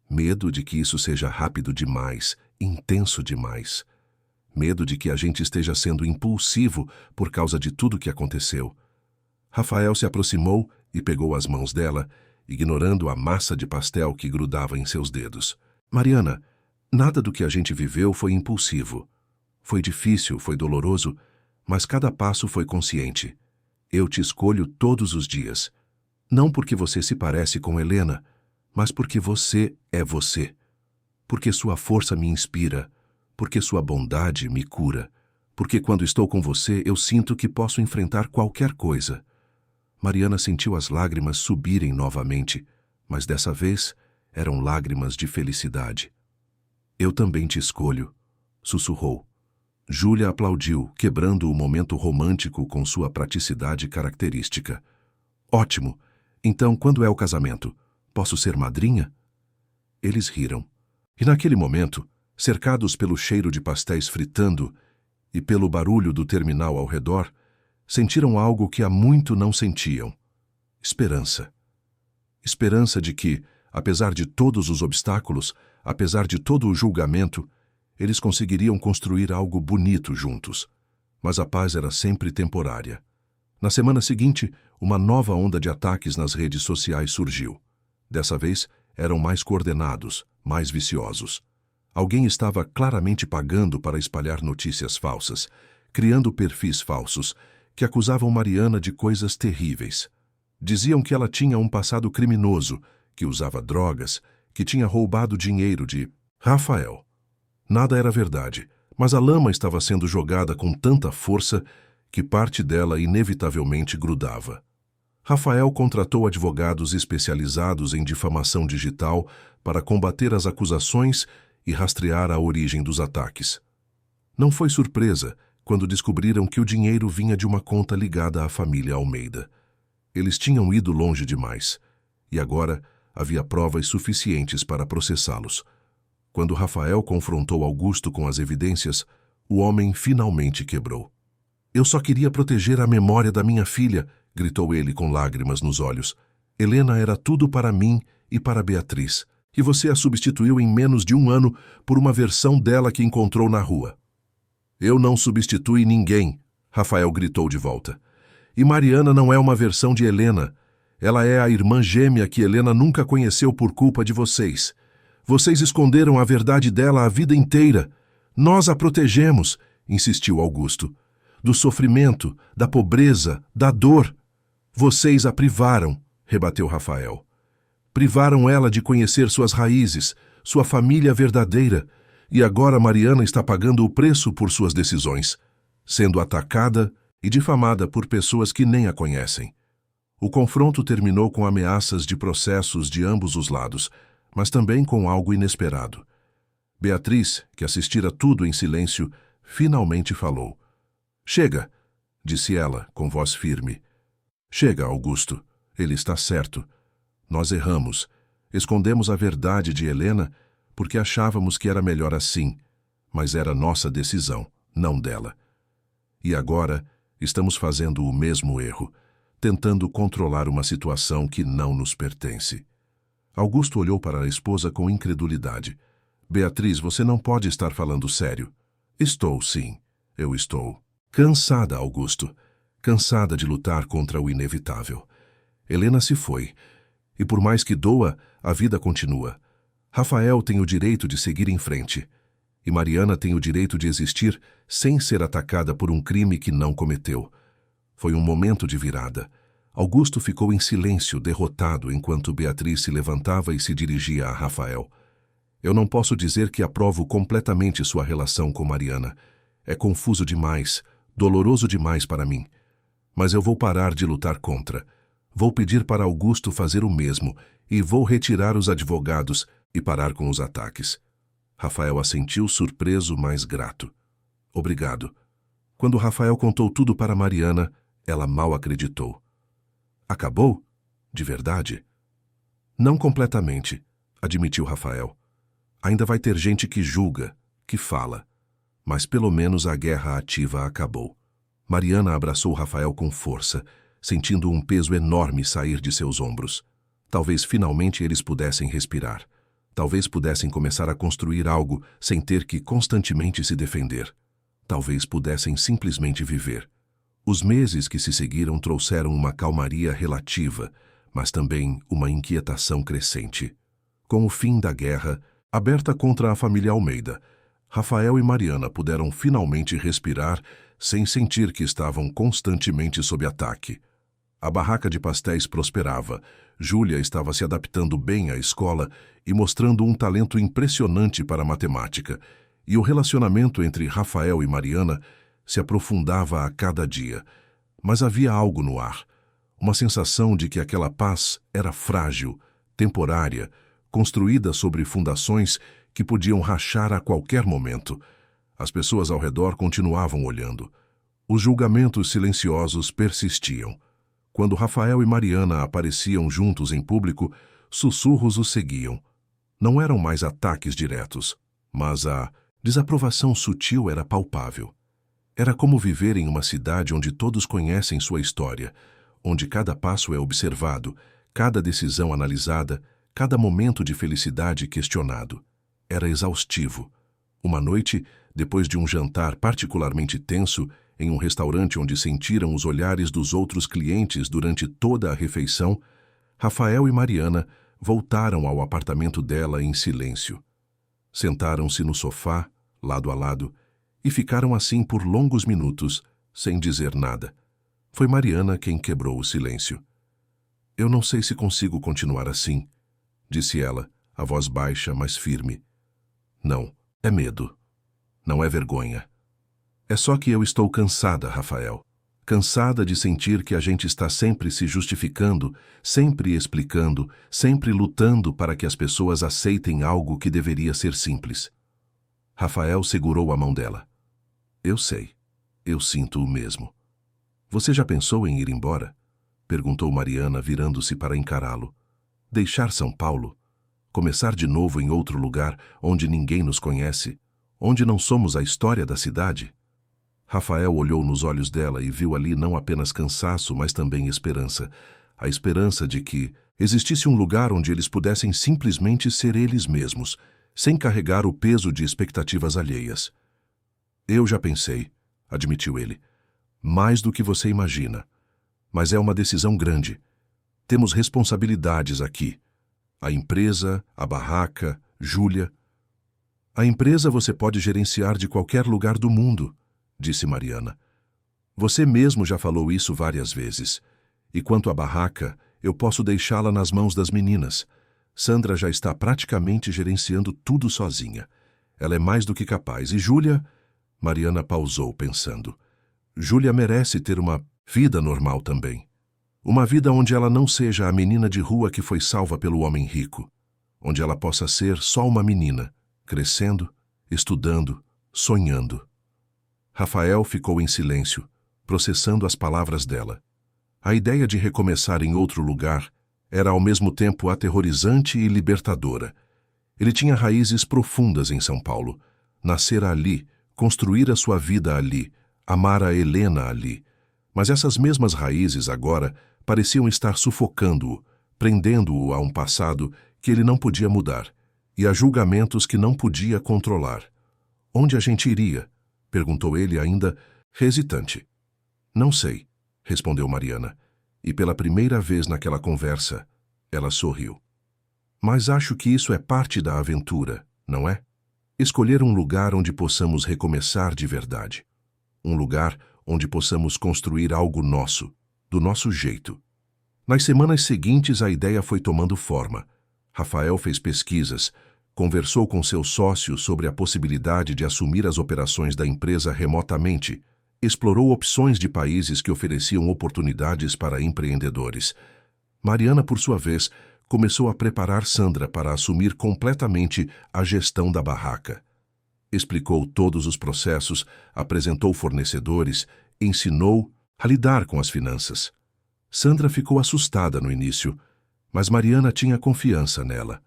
Medo de que isso seja rápido demais, intenso demais. Medo de que a gente esteja sendo impulsivo por causa de tudo que aconteceu. Rafael se aproximou e pegou as mãos dela, ignorando a massa de pastel que grudava em seus dedos. Mariana, nada do que a gente viveu foi impulsivo. Foi difícil, foi doloroso, mas cada passo foi consciente. Eu te escolho todos os dias. Não porque você se parece com Helena, mas porque você é você. Porque sua força me inspira, porque sua bondade me cura, porque quando estou com você eu sinto que posso enfrentar qualquer coisa. Mariana sentiu as lágrimas subirem novamente, mas dessa vez eram lágrimas de felicidade. Eu também te escolho, sussurrou. Júlia aplaudiu, quebrando o momento romântico com sua praticidade característica. Ótimo! Então, quando é o casamento? Posso ser madrinha? Eles riram. E naquele momento, cercados pelo cheiro de pastéis fritando e pelo barulho do terminal ao redor, sentiram algo que há muito não sentiam. Esperança. Esperança de que, apesar de todos os obstáculos, apesar de todo o julgamento, eles conseguiriam construir algo bonito juntos. Mas a paz era sempre temporária. Na semana seguinte, uma nova onda de ataques nas redes sociais surgiu. Dessa vez, eram mais coordenados, mais viciosos. Alguém estava claramente pagando para espalhar notícias falsas, criando perfis falsos, que acusavam Mariana de coisas terríveis. Diziam que ela tinha um passado criminoso, que usava drogas, que tinha roubado dinheiro de Rafael. Nada era verdade, mas a lama estava sendo jogada com tanta força que parte dela inevitavelmente grudava. Rafael contratou advogados especializados em difamação digital para combater as acusações e rastrear a origem dos ataques. Não foi surpresa quando descobriram que o dinheiro vinha de uma conta ligada à família Almeida. Eles tinham ido longe demais, e agora havia provas suficientes para processá-los. Quando Rafael confrontou Augusto com as evidências, o homem finalmente quebrou. Eu só queria proteger a memória da minha filha, gritou ele com lágrimas nos olhos. Helena era tudo para mim e para Beatriz, e você a substituiu em menos de um ano por uma versão dela que encontrou na rua. Eu não substitui ninguém, Rafael gritou de volta. E Mariana não é uma versão de Helena. Ela é a irmã gêmea que Helena nunca conheceu por culpa de vocês. Vocês esconderam a verdade dela a vida inteira. Nós a protegemos, insistiu Augusto. Do sofrimento, da pobreza, da dor. Vocês a privaram, rebateu Rafael. Privaram ela de conhecer suas raízes, sua família verdadeira, e agora Mariana está pagando o preço por suas decisões, sendo atacada e difamada por pessoas que nem a conhecem. O confronto terminou com ameaças de processos de ambos os lados, mas também com algo inesperado. Beatriz, que assistira tudo em silêncio, finalmente falou. Chega, disse ela, com voz firme. Chega, Augusto. Ele está certo. Nós erramos. Escondemos a verdade de Helena porque achávamos que era melhor assim, mas era nossa decisão, não dela. E agora estamos fazendo o mesmo erro, tentando controlar uma situação que não nos pertence. Augusto olhou para a esposa com incredulidade. Beatriz, você não pode estar falando sério. Estou, sim. Eu estou. Cansada, Augusto. Cansada de lutar contra o inevitável. Helena se foi. E por mais que doa, a vida continua. Rafael tem o direito de seguir em frente. E Mariana tem o direito de existir sem ser atacada por um crime que não cometeu. Foi um momento de virada. Augusto ficou em silêncio, derrotado, enquanto Beatriz se levantava e se dirigia a Rafael. Eu não posso dizer que aprovo completamente sua relação com Mariana. É confuso demais, doloroso demais para mim. Mas eu vou parar de lutar contra. Vou pedir para Augusto fazer o mesmo e vou retirar os advogados e parar com os ataques. Rafael assentiu, surpreso, mas grato. Obrigado. Quando Rafael contou tudo para Mariana, ela mal acreditou. Acabou? De verdade? Não completamente, admitiu Rafael. Ainda vai ter gente que julga, que fala. Mas pelo menos a guerra ativa acabou. Mariana abraçou Rafael com força, sentindo um peso enorme sair de seus ombros. Talvez finalmente eles pudessem respirar. Talvez pudessem começar a construir algo sem ter que constantemente se defender. Talvez pudessem simplesmente viver. Os meses que se seguiram trouxeram uma calmaria relativa, mas também uma inquietação crescente. Com o fim da guerra, aberta contra a família Almeida, Rafael e Mariana puderam finalmente respirar sem sentir que estavam constantemente sob ataque. A barraca de pastéis prosperava, Júlia estava se adaptando bem à escola e mostrando um talento impressionante para a matemática, e o relacionamento entre Rafael e Mariana se aprofundava a cada dia. Mas havia algo no ar, uma sensação de que aquela paz era frágil, temporária, construída sobre fundações que podiam rachar a qualquer momento. As pessoas ao redor continuavam olhando. Os julgamentos silenciosos persistiam. Quando Rafael e Mariana apareciam juntos em público, sussurros os seguiam. Não eram mais ataques diretos, mas a desaprovação sutil era palpável. Era como viver em uma cidade onde todos conhecem sua história, onde cada passo é observado, cada decisão analisada, cada momento de felicidade questionado. Era exaustivo. Uma noite, depois de um jantar particularmente tenso, em um restaurante onde sentiram os olhares dos outros clientes durante toda a refeição, Rafael e Mariana voltaram ao apartamento dela em silêncio. Sentaram-se no sofá, lado a lado, e ficaram assim por longos minutos, sem dizer nada. Foi Mariana quem quebrou o silêncio. Eu não sei se consigo continuar assim, disse ela, a voz baixa, mas firme. Não, é medo. Não é vergonha. É só que eu estou cansada, Rafael. Cansada de sentir que a gente está sempre se justificando, sempre explicando, sempre lutando para que as pessoas aceitem algo que deveria ser simples. Rafael segurou a mão dela. Eu sei. Eu sinto o mesmo. Você já pensou em ir embora? Perguntou Mariana, virando-se para encará-lo. Deixar São Paulo? Começar de novo em outro lugar onde ninguém nos conhece? Onde não somos a história da cidade? Rafael olhou nos olhos dela e viu ali não apenas cansaço, mas também esperança. A esperança de que existisse um lugar onde eles pudessem simplesmente ser eles mesmos, sem carregar o peso de expectativas alheias. Eu já pensei, admitiu ele. Mais do que você imagina. Mas é uma decisão grande. Temos responsabilidades aqui. A empresa, a barraca, Júlia. A empresa você pode gerenciar de qualquer lugar do mundo, disse Mariana. Você mesmo já falou isso várias vezes. E quanto à barraca, eu posso deixá-la nas mãos das meninas. Sandra já está praticamente gerenciando tudo sozinha. Ela é mais do que capaz. E Júlia... Mariana pausou, pensando. Júlia merece ter uma vida normal também. Uma vida onde ela não seja a menina de rua que foi salva pelo homem rico. Onde ela possa ser só uma menina, crescendo, estudando, sonhando. Rafael ficou em silêncio, processando as palavras dela. A ideia de recomeçar em outro lugar era ao mesmo tempo aterrorizante e libertadora. Ele tinha raízes profundas em São Paulo. Nascera ali, construíra sua vida ali, amara Helena ali. Mas essas mesmas raízes agora pareciam estar sufocando-o, prendendo-o a um passado que ele não podia mudar e a julgamentos que não podia controlar. Onde a gente iria? Perguntou ele ainda, hesitante. Não sei, respondeu Mariana, e pela primeira vez naquela conversa, ela sorriu. Mas acho que isso é parte da aventura, não é? Escolher um lugar onde possamos recomeçar de verdade. Um lugar onde possamos construir algo nosso, do nosso jeito. Nas semanas seguintes, a ideia foi tomando forma. Rafael fez pesquisas, conversou com seus sócios sobre a possibilidade de assumir as operações da empresa remotamente, explorou opções de países que ofereciam oportunidades para empreendedores. Mariana, por sua vez, começou a preparar Sandra para assumir completamente a gestão da barraca. Explicou todos os processos, apresentou fornecedores, ensinou a lidar com as finanças. Sandra ficou assustada no início, mas Mariana tinha confiança nela.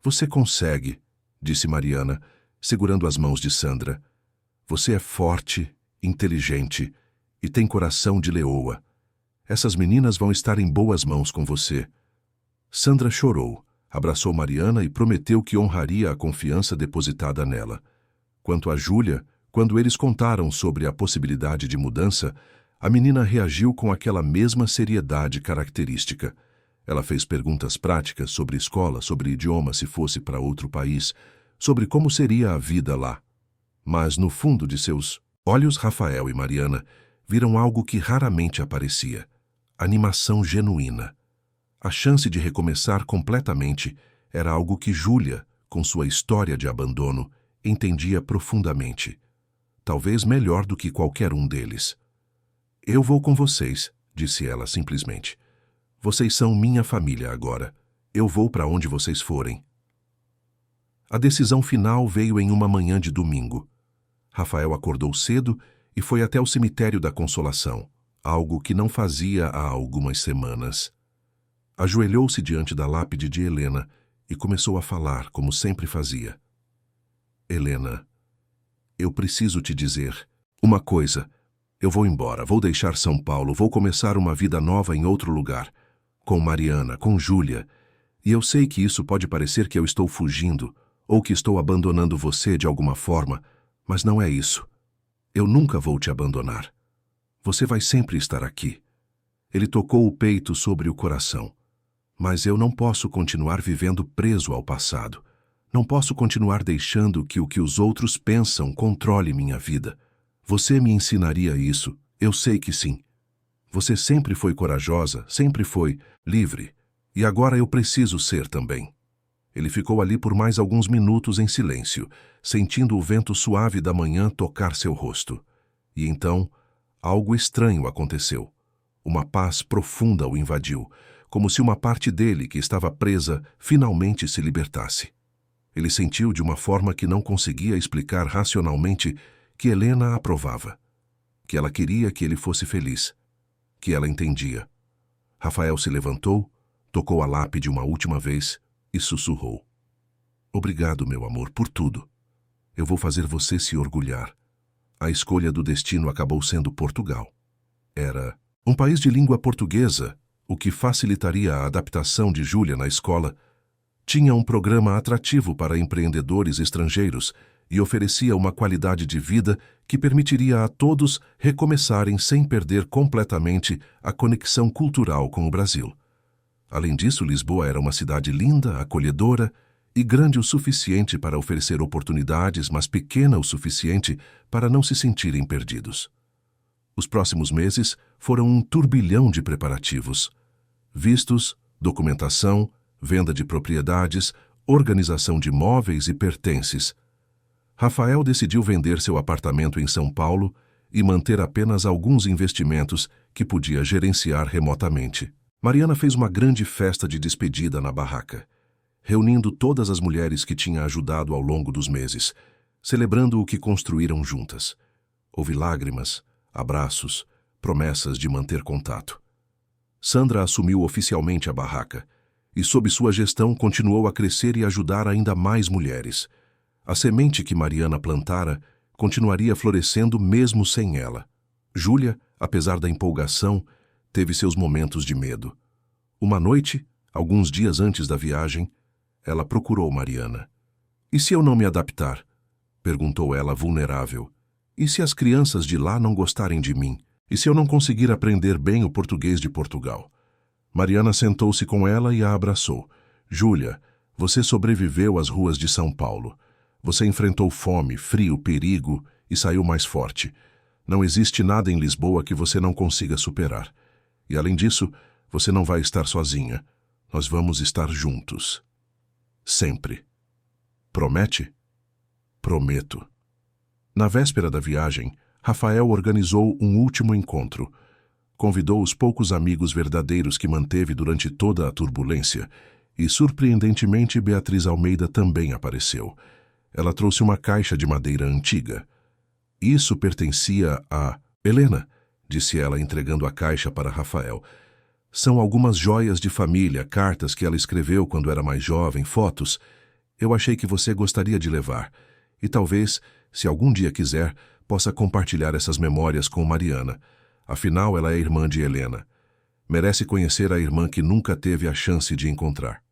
Você consegue, disse Mariana, segurando as mãos de Sandra. Você é forte, inteligente e tem coração de leoa. Essas meninas vão estar em boas mãos com você. Sandra chorou, abraçou Mariana e prometeu que honraria a confiança depositada nela. Quanto a Júlia, quando eles contaram sobre a possibilidade de mudança, a menina reagiu com aquela mesma seriedade característica. Ela fez perguntas práticas sobre escola, sobre idioma se fosse para outro país, sobre como seria a vida lá. Mas no fundo de seus olhos, Rafael e Mariana viram algo que raramente aparecia: animação genuína. A chance de recomeçar completamente era algo que Júlia, com sua história de abandono, entendia profundamente. Talvez melhor do que qualquer um deles. Eu vou com vocês, disse ela simplesmente. Vocês são minha família agora. Eu vou para onde vocês forem. A decisão final veio em uma manhã de domingo. Rafael acordou cedo e foi até o cemitério da Consolação, algo que não fazia há algumas semanas. Ajoelhou-se diante da lápide de Helena e começou a falar, como sempre fazia. Helena, eu preciso te dizer uma coisa. Eu vou embora, vou deixar São Paulo, vou começar uma vida nova em outro lugar, com Mariana, com Júlia. E eu sei que isso pode parecer que eu estou fugindo, ou que estou abandonando você de alguma forma, mas não é isso. Eu nunca vou te abandonar. Você vai sempre estar aqui. Ele tocou o peito sobre o coração. Mas eu não posso continuar vivendo preso ao passado. Não posso continuar deixando que o que os outros pensam controle minha vida. Você me ensinaria isso, eu sei que sim. Você sempre foi corajosa, sempre foi livre. E agora eu preciso ser também. Ele ficou ali por mais alguns minutos em silêncio, sentindo o vento suave da manhã tocar seu rosto. E então, algo estranho aconteceu. Uma paz profunda o invadiu, como se uma parte dele que estava presa finalmente se libertasse. Ele sentiu de uma forma que não conseguia explicar racionalmente que Helena a aprovava, que ela queria que ele fosse feliz, que ela entendia. Rafael se levantou, tocou a lápide uma última vez e sussurrou. Obrigado, meu amor, por tudo. Eu vou fazer você se orgulhar. A escolha do destino acabou sendo Portugal. Era um país de língua portuguesa, o que facilitaria a adaptação de Júlia na escola. Tinha um programa atrativo para empreendedores estrangeiros e oferecia uma qualidade de vida que permitiria a todos recomeçarem sem perder completamente a conexão cultural com o Brasil. Além disso, Lisboa era uma cidade linda, acolhedora e grande o suficiente para oferecer oportunidades, mas pequena o suficiente para não se sentirem perdidos. Os próximos meses foram um turbilhão de preparativos. Vistos, documentação, venda de propriedades, organização de móveis e pertences. Rafael decidiu vender seu apartamento em São Paulo e manter apenas alguns investimentos que podia gerenciar remotamente. Mariana fez uma grande festa de despedida na barraca, reunindo todas as mulheres que tinha ajudado ao longo dos meses, celebrando o que construíram juntas. Houve lágrimas, abraços, promessas de manter contato. Sandra assumiu oficialmente a barraca, e sob sua gestão continuou a crescer e ajudar ainda mais mulheres. A semente que Mariana plantara continuaria florescendo mesmo sem ela. Júlia, apesar da empolgação, teve seus momentos de medo. Uma noite, alguns dias antes da viagem, ela procurou Mariana. "E se eu não me adaptar?" perguntou ela vulnerável. "E se as crianças de lá não gostarem de mim? E se eu não conseguir aprender bem o português de Portugal?" Mariana sentou-se com ela e a abraçou. "Júlia, você sobreviveu às ruas de São Paulo. Você enfrentou fome, frio, perigo e saiu mais forte. Não existe nada em Lisboa que você não consiga superar. E além disso, você não vai estar sozinha. Nós vamos estar juntos. Sempre. Promete?" "Prometo." Na véspera da viagem, Rafael organizou um último encontro. Convidou os poucos amigos verdadeiros que manteve durante toda a turbulência e, surpreendentemente, Beatriz Almeida também apareceu. Ela trouxe uma caixa de madeira antiga. "Isso pertencia a Helena", disse ela, entregando a caixa para Rafael. "São algumas joias de família, cartas que ela escreveu quando era mais jovem, fotos. Eu achei que você gostaria de levar. E talvez, se algum dia quiser, possa compartilhar essas memórias com Mariana. Afinal, ela é irmã de Helena. Merece conhecer a irmã que nunca teve a chance de encontrar."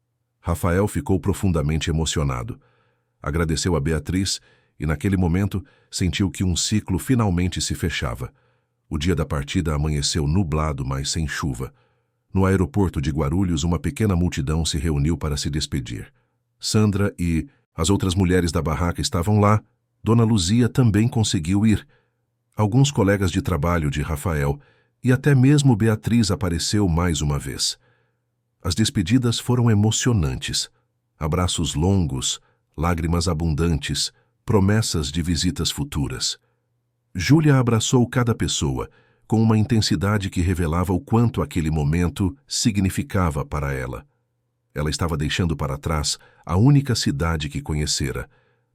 Rafael ficou profundamente emocionado. Agradeceu a Beatriz e, naquele momento, sentiu que um ciclo finalmente se fechava. O dia da partida amanheceu nublado, mas sem chuva. No aeroporto de Guarulhos, uma pequena multidão se reuniu para se despedir. Sandra e as outras mulheres da barraca estavam lá. Dona Luzia também conseguiu ir. Alguns colegas de trabalho de Rafael e até mesmo Beatriz apareceu mais uma vez. As despedidas foram emocionantes. Abraços longos, lágrimas abundantes, promessas de visitas futuras. Júlia abraçou cada pessoa, com uma intensidade que revelava o quanto aquele momento significava para ela. Ela estava deixando para trás a única cidade que conhecera,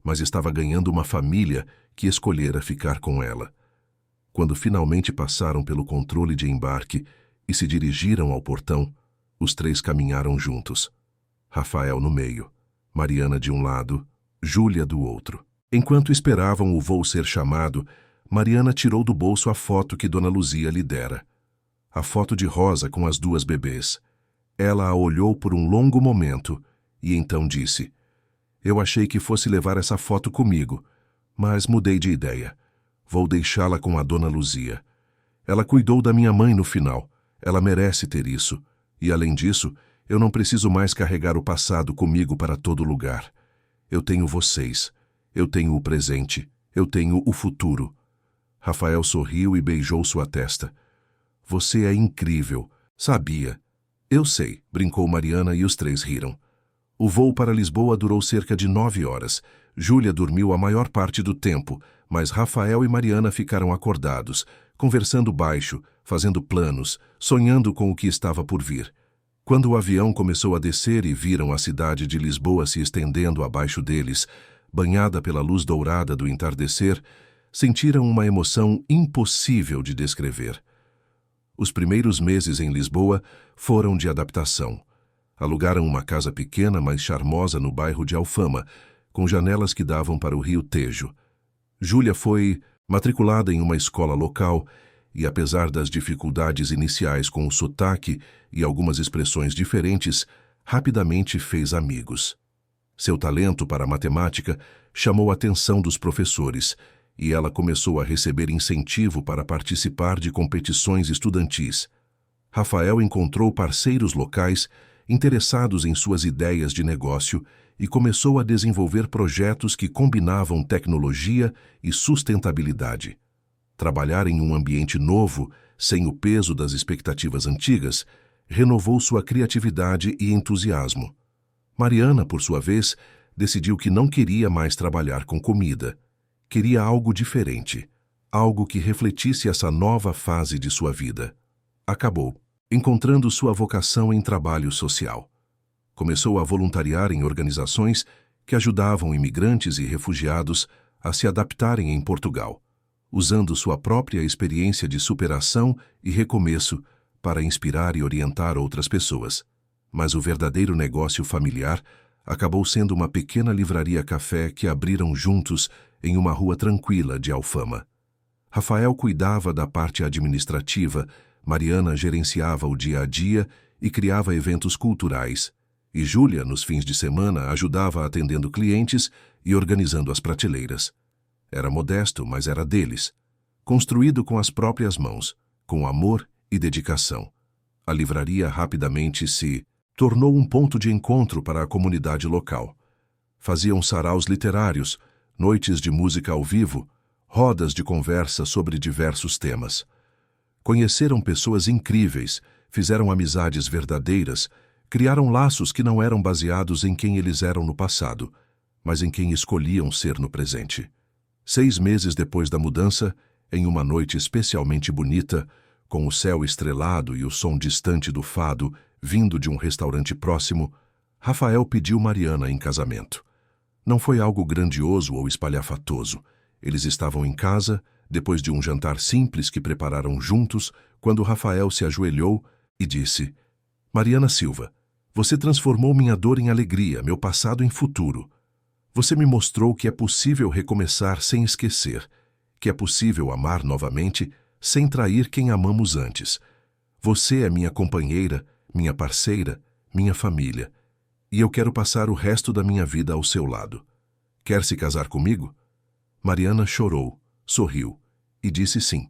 mas estava ganhando uma família que escolhera ficar com ela. Quando finalmente passaram pelo controle de embarque e se dirigiram ao portão, os três caminharam juntos. Rafael no meio, Mariana de um lado, Júlia do outro. Enquanto esperavam o voo ser chamado, Mariana tirou do bolso a foto que Dona Luzia lhe dera. A foto de Rosa com as duas bebês. Ela a olhou por um longo momento e então disse: "Eu achei que fosse levar essa foto comigo, mas mudei de ideia. Vou deixá-la com a Dona Luzia. Ela cuidou da minha mãe no final. Ela merece ter isso. E além disso, eu não preciso mais carregar o passado comigo para todo lugar. Eu tenho vocês. Eu tenho o presente. Eu tenho o futuro." Rafael sorriu e beijou sua testa. "Você é incrível. Sabia." "Eu sei", brincou Mariana e os três riram. O voo para Lisboa durou cerca de 9 horas. Júlia dormiu a maior parte do tempo, mas Rafael e Mariana ficaram acordados, conversando baixo, fazendo planos, sonhando com o que estava por vir. Quando o avião começou a descer e viram a cidade de Lisboa se estendendo abaixo deles, banhada pela luz dourada do entardecer, sentiram uma emoção impossível de descrever. Os primeiros meses em Lisboa foram de adaptação. Alugaram uma casa pequena, mas charmosa no bairro de Alfama, com janelas que davam para o rio Tejo. Júlia foi matriculada em uma escola local e, apesar das dificuldades iniciais com o sotaque e algumas expressões diferentes, rapidamente fez amigos. Seu talento para a matemática chamou a atenção dos professores e ela começou a receber incentivo para participar de competições estudantis. Rafael encontrou parceiros locais interessados em suas ideias de negócio e começou a desenvolver projetos que combinavam tecnologia e sustentabilidade. Trabalhar em um ambiente novo, sem o peso das expectativas antigas, renovou sua criatividade e entusiasmo. Mariana, por sua vez, decidiu que não queria mais trabalhar com comida. Queria algo diferente, algo que refletisse essa nova fase de sua vida. Acabou encontrando sua vocação em trabalho social. Começou a voluntariar em organizações que ajudavam imigrantes e refugiados a se adaptarem em Portugal, usando sua própria experiência de superação e recomeço para inspirar e orientar outras pessoas. Mas o verdadeiro negócio familiar acabou sendo uma pequena livraria-café que abriram juntos em uma rua tranquila de Alfama. Rafael cuidava da parte administrativa, Mariana gerenciava o dia a dia e criava eventos culturais, e Júlia, nos fins de semana, ajudava atendendo clientes e organizando as prateleiras. Era modesto, mas era deles. Construído com as próprias mãos, com amor e dedicação. A livraria rapidamente se tornou um ponto de encontro para a comunidade local. Faziam saraus literários, noites de música ao vivo, rodas de conversa sobre diversos temas. Conheceram pessoas incríveis, fizeram amizades verdadeiras, criaram laços que não eram baseados em quem eles eram no passado, mas em quem escolhiam ser no presente. 6 meses depois da mudança, em uma noite especialmente bonita, com o céu estrelado e o som distante do fado vindo de um restaurante próximo, Rafael pediu Mariana em casamento. Não foi algo grandioso ou espalhafatoso. Eles estavam em casa, depois de um jantar simples que prepararam juntos, quando Rafael se ajoelhou e disse: Mariana Silva, você transformou minha dor em alegria, meu passado em futuro. Você me mostrou que é possível recomeçar sem esquecer, que é possível amar novamente sem trair quem amamos antes. Você é minha companheira, minha parceira, minha família, e eu quero passar o resto da minha vida ao seu lado. Quer se casar comigo? Mariana chorou, sorriu e disse sim.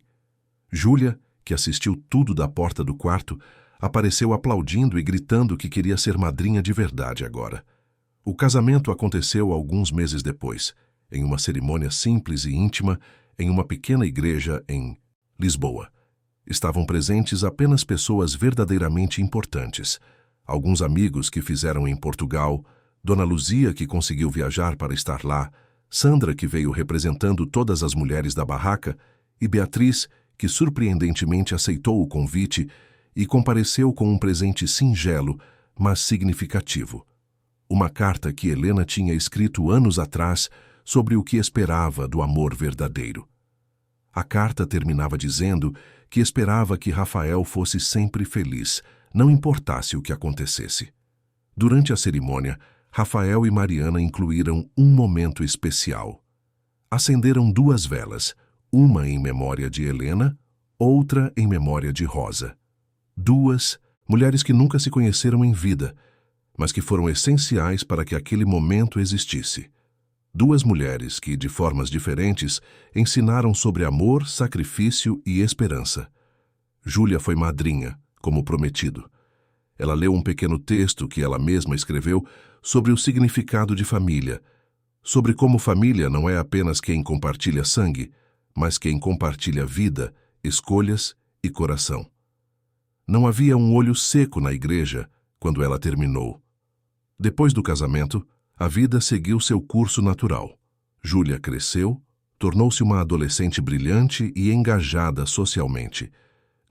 Júlia, que assistiu tudo da porta do quarto, apareceu aplaudindo e gritando que queria ser madrinha de verdade agora. O casamento aconteceu alguns meses depois, em uma cerimônia simples e íntima, em uma pequena igreja em Lisboa. Estavam presentes apenas pessoas verdadeiramente importantes. Alguns amigos que fizeram em Portugal, Dona Luzia, que conseguiu viajar para estar lá, Sandra, que veio representando todas as mulheres da barraca, e Beatriz, que surpreendentemente aceitou o convite e compareceu com um presente singelo, mas significativo. Uma carta que Helena tinha escrito anos atrás sobre o que esperava do amor verdadeiro. A carta terminava dizendo que esperava que Rafael fosse sempre feliz, não importasse o que acontecesse. Durante a cerimônia, Rafael e Mariana incluíram um momento especial. Acenderam 2 velas, uma em memória de Helena, outra em memória de Rosa. 2 mulheres que nunca se conheceram em vida, mas que foram essenciais para que aquele momento existisse. 2 mulheres que, de formas diferentes, ensinaram sobre amor, sacrifício e esperança. Júlia foi madrinha, como prometido. Ela leu um pequeno texto que ela mesma escreveu sobre o significado de família, sobre como família não é apenas quem compartilha sangue, mas quem compartilha vida, escolhas e coração. Não havia um olho seco na igreja quando ela terminou. Depois do casamento, a vida seguiu seu curso natural. Júlia cresceu, tornou-se uma adolescente brilhante e engajada socialmente.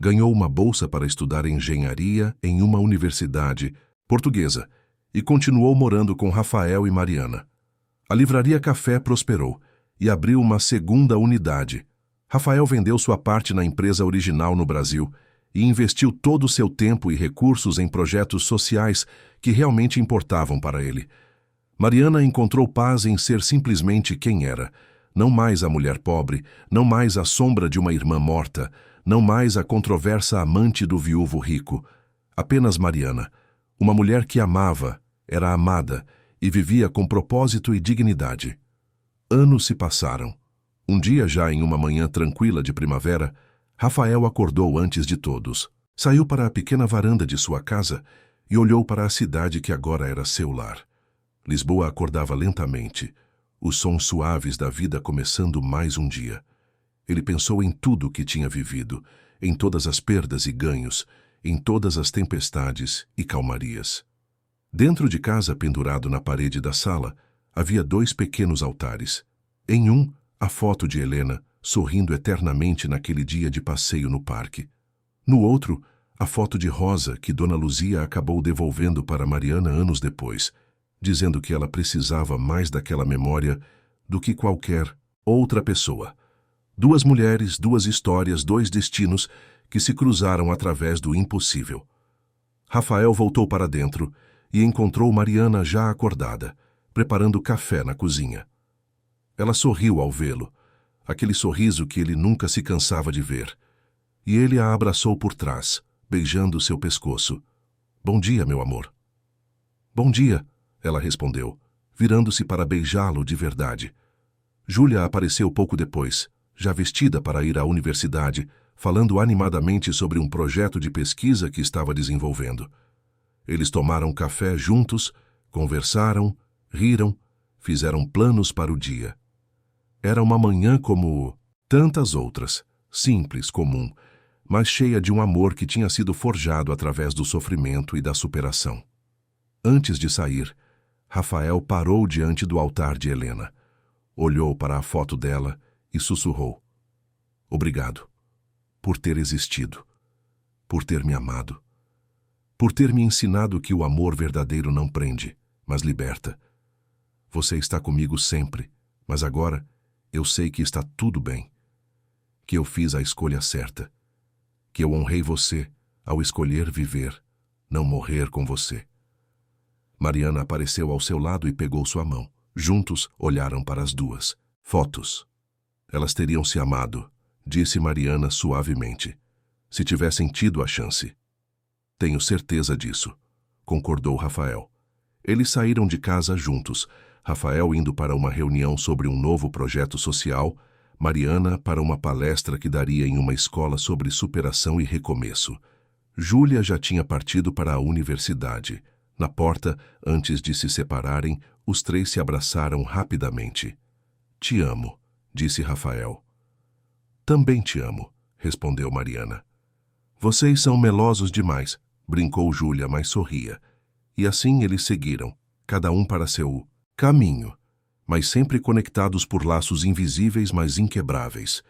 Ganhou uma bolsa para estudar engenharia em uma universidade portuguesa e continuou morando com Rafael e Mariana. A livraria Café prosperou e abriu uma segunda unidade. Rafael vendeu sua parte na empresa original no Brasil e investiu todo o seu tempo e recursos em projetos sociais que realmente importavam para ele. Mariana encontrou paz em ser simplesmente quem era, não mais a mulher pobre, não mais a sombra de uma irmã morta, não mais a controversa amante do viúvo rico. Apenas Mariana, uma mulher que amava, era amada e vivia com propósito e dignidade. Anos se passaram. Um dia, já em uma manhã tranquila de primavera, Rafael acordou antes de todos. Saiu para a pequena varanda de sua casa e olhou para a cidade que agora era seu lar. Lisboa acordava lentamente, os sons suaves da vida começando mais um dia. Ele pensou em tudo o que tinha vivido, em todas as perdas e ganhos, em todas as tempestades e calmarias. Dentro de casa, pendurado na parede da sala, havia 2 pequenos altares. Em um, a foto de Helena, sorrindo eternamente naquele dia de passeio no parque. No outro, a foto de Rosa, que Dona Luzia acabou devolvendo para Mariana anos depois, dizendo que ela precisava mais daquela memória do que qualquer outra pessoa. 2 mulheres, 2 histórias, 2 destinos que se cruzaram através do impossível. Rafael voltou para dentro e encontrou Mariana já acordada, preparando café na cozinha. Ela sorriu ao vê-lo, aquele sorriso que ele nunca se cansava de ver, e ele a abraçou por trás, beijando seu pescoço. "Bom dia, meu amor." "Bom dia," ela respondeu, virando-se para beijá-lo de verdade. Júlia apareceu pouco depois, já vestida para ir à universidade, falando animadamente sobre um projeto de pesquisa que estava desenvolvendo. Eles tomaram café juntos, conversaram, riram, fizeram planos para o dia. Era uma manhã como tantas outras, simples, comum, mas cheia de um amor que tinha sido forjado através do sofrimento e da superação. Antes de sair, Rafael parou diante do altar de Helena, olhou para a foto dela e sussurrou: "Obrigado por ter existido, por ter me amado, por ter me ensinado que o amor verdadeiro não prende, mas liberta. Você está comigo sempre, mas agora eu sei que está tudo bem, que eu fiz a escolha certa, que eu honrei você ao escolher viver, não morrer com você." Mariana apareceu ao seu lado e pegou sua mão. Juntos olharam para as duas. Fotos. Elas teriam se amado, disse Mariana suavemente, se tivessem tido a chance. "Tenho certeza disso", concordou Rafael. Eles saíram de casa juntos, Rafael indo para uma reunião sobre um novo projeto social, Mariana para uma palestra que daria em uma escola sobre superação e recomeço. Júlia já tinha partido para a universidade. Na porta, antes de se separarem, os três se abraçaram rapidamente. "Te amo", disse Rafael. "Também te amo", respondeu Mariana. "Vocês são melosos demais", brincou Júlia, mas sorria. E assim eles seguiram, cada um para seu caminho, mas sempre conectados por laços invisíveis, mas inquebráveis.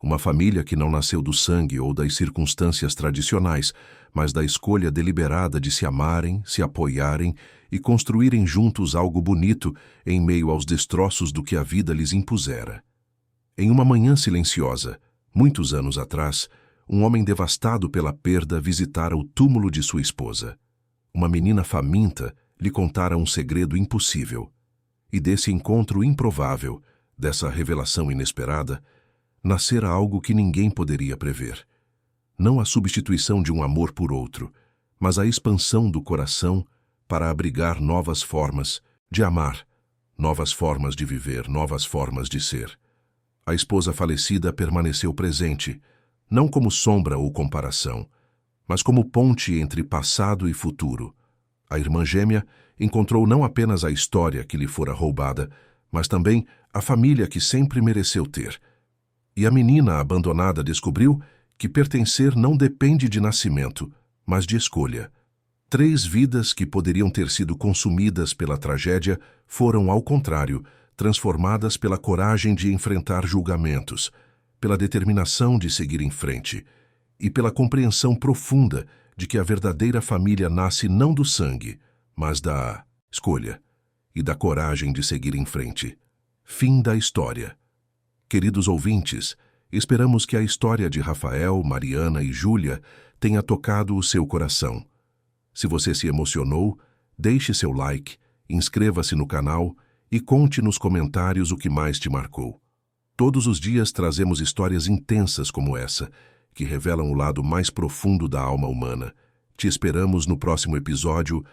Uma família que não nasceu do sangue ou das circunstâncias tradicionais, mas da escolha deliberada de se amarem, se apoiarem e construírem juntos algo bonito em meio aos destroços do que a vida lhes impusera. Em uma manhã silenciosa, muitos anos atrás, um homem devastado pela perda visitara o túmulo de sua esposa. Uma menina faminta lhe contara um segredo impossível. E desse encontro improvável, dessa revelação inesperada, nascera algo que ninguém poderia prever. Não a substituição de um amor por outro, mas a expansão do coração para abrigar novas formas de amar, novas formas de viver, novas formas de ser. A esposa falecida permaneceu presente, não como sombra ou comparação, mas como ponte entre passado e futuro. A irmã gêmea encontrou não apenas a história que lhe fora roubada, mas também a família que sempre mereceu ter. E a menina abandonada descobriu que pertencer não depende de nascimento, mas de escolha. 3 vidas que poderiam ter sido consumidas pela tragédia foram, ao contrário, transformadas pela coragem de enfrentar julgamentos, pela determinação de seguir em frente e pela compreensão profunda de que a verdadeira família nasce não do sangue, mas da escolha e da coragem de seguir em frente. Fim da história. Queridos ouvintes, esperamos que a história de Rafael, Mariana e Júlia tenha tocado o seu coração. Se você se emocionou, deixe seu like, inscreva-se no canal e conte nos comentários o que mais te marcou. Todos os dias trazemos histórias intensas como essa, que revelam o lado mais profundo da alma humana. Te esperamos no próximo episódio.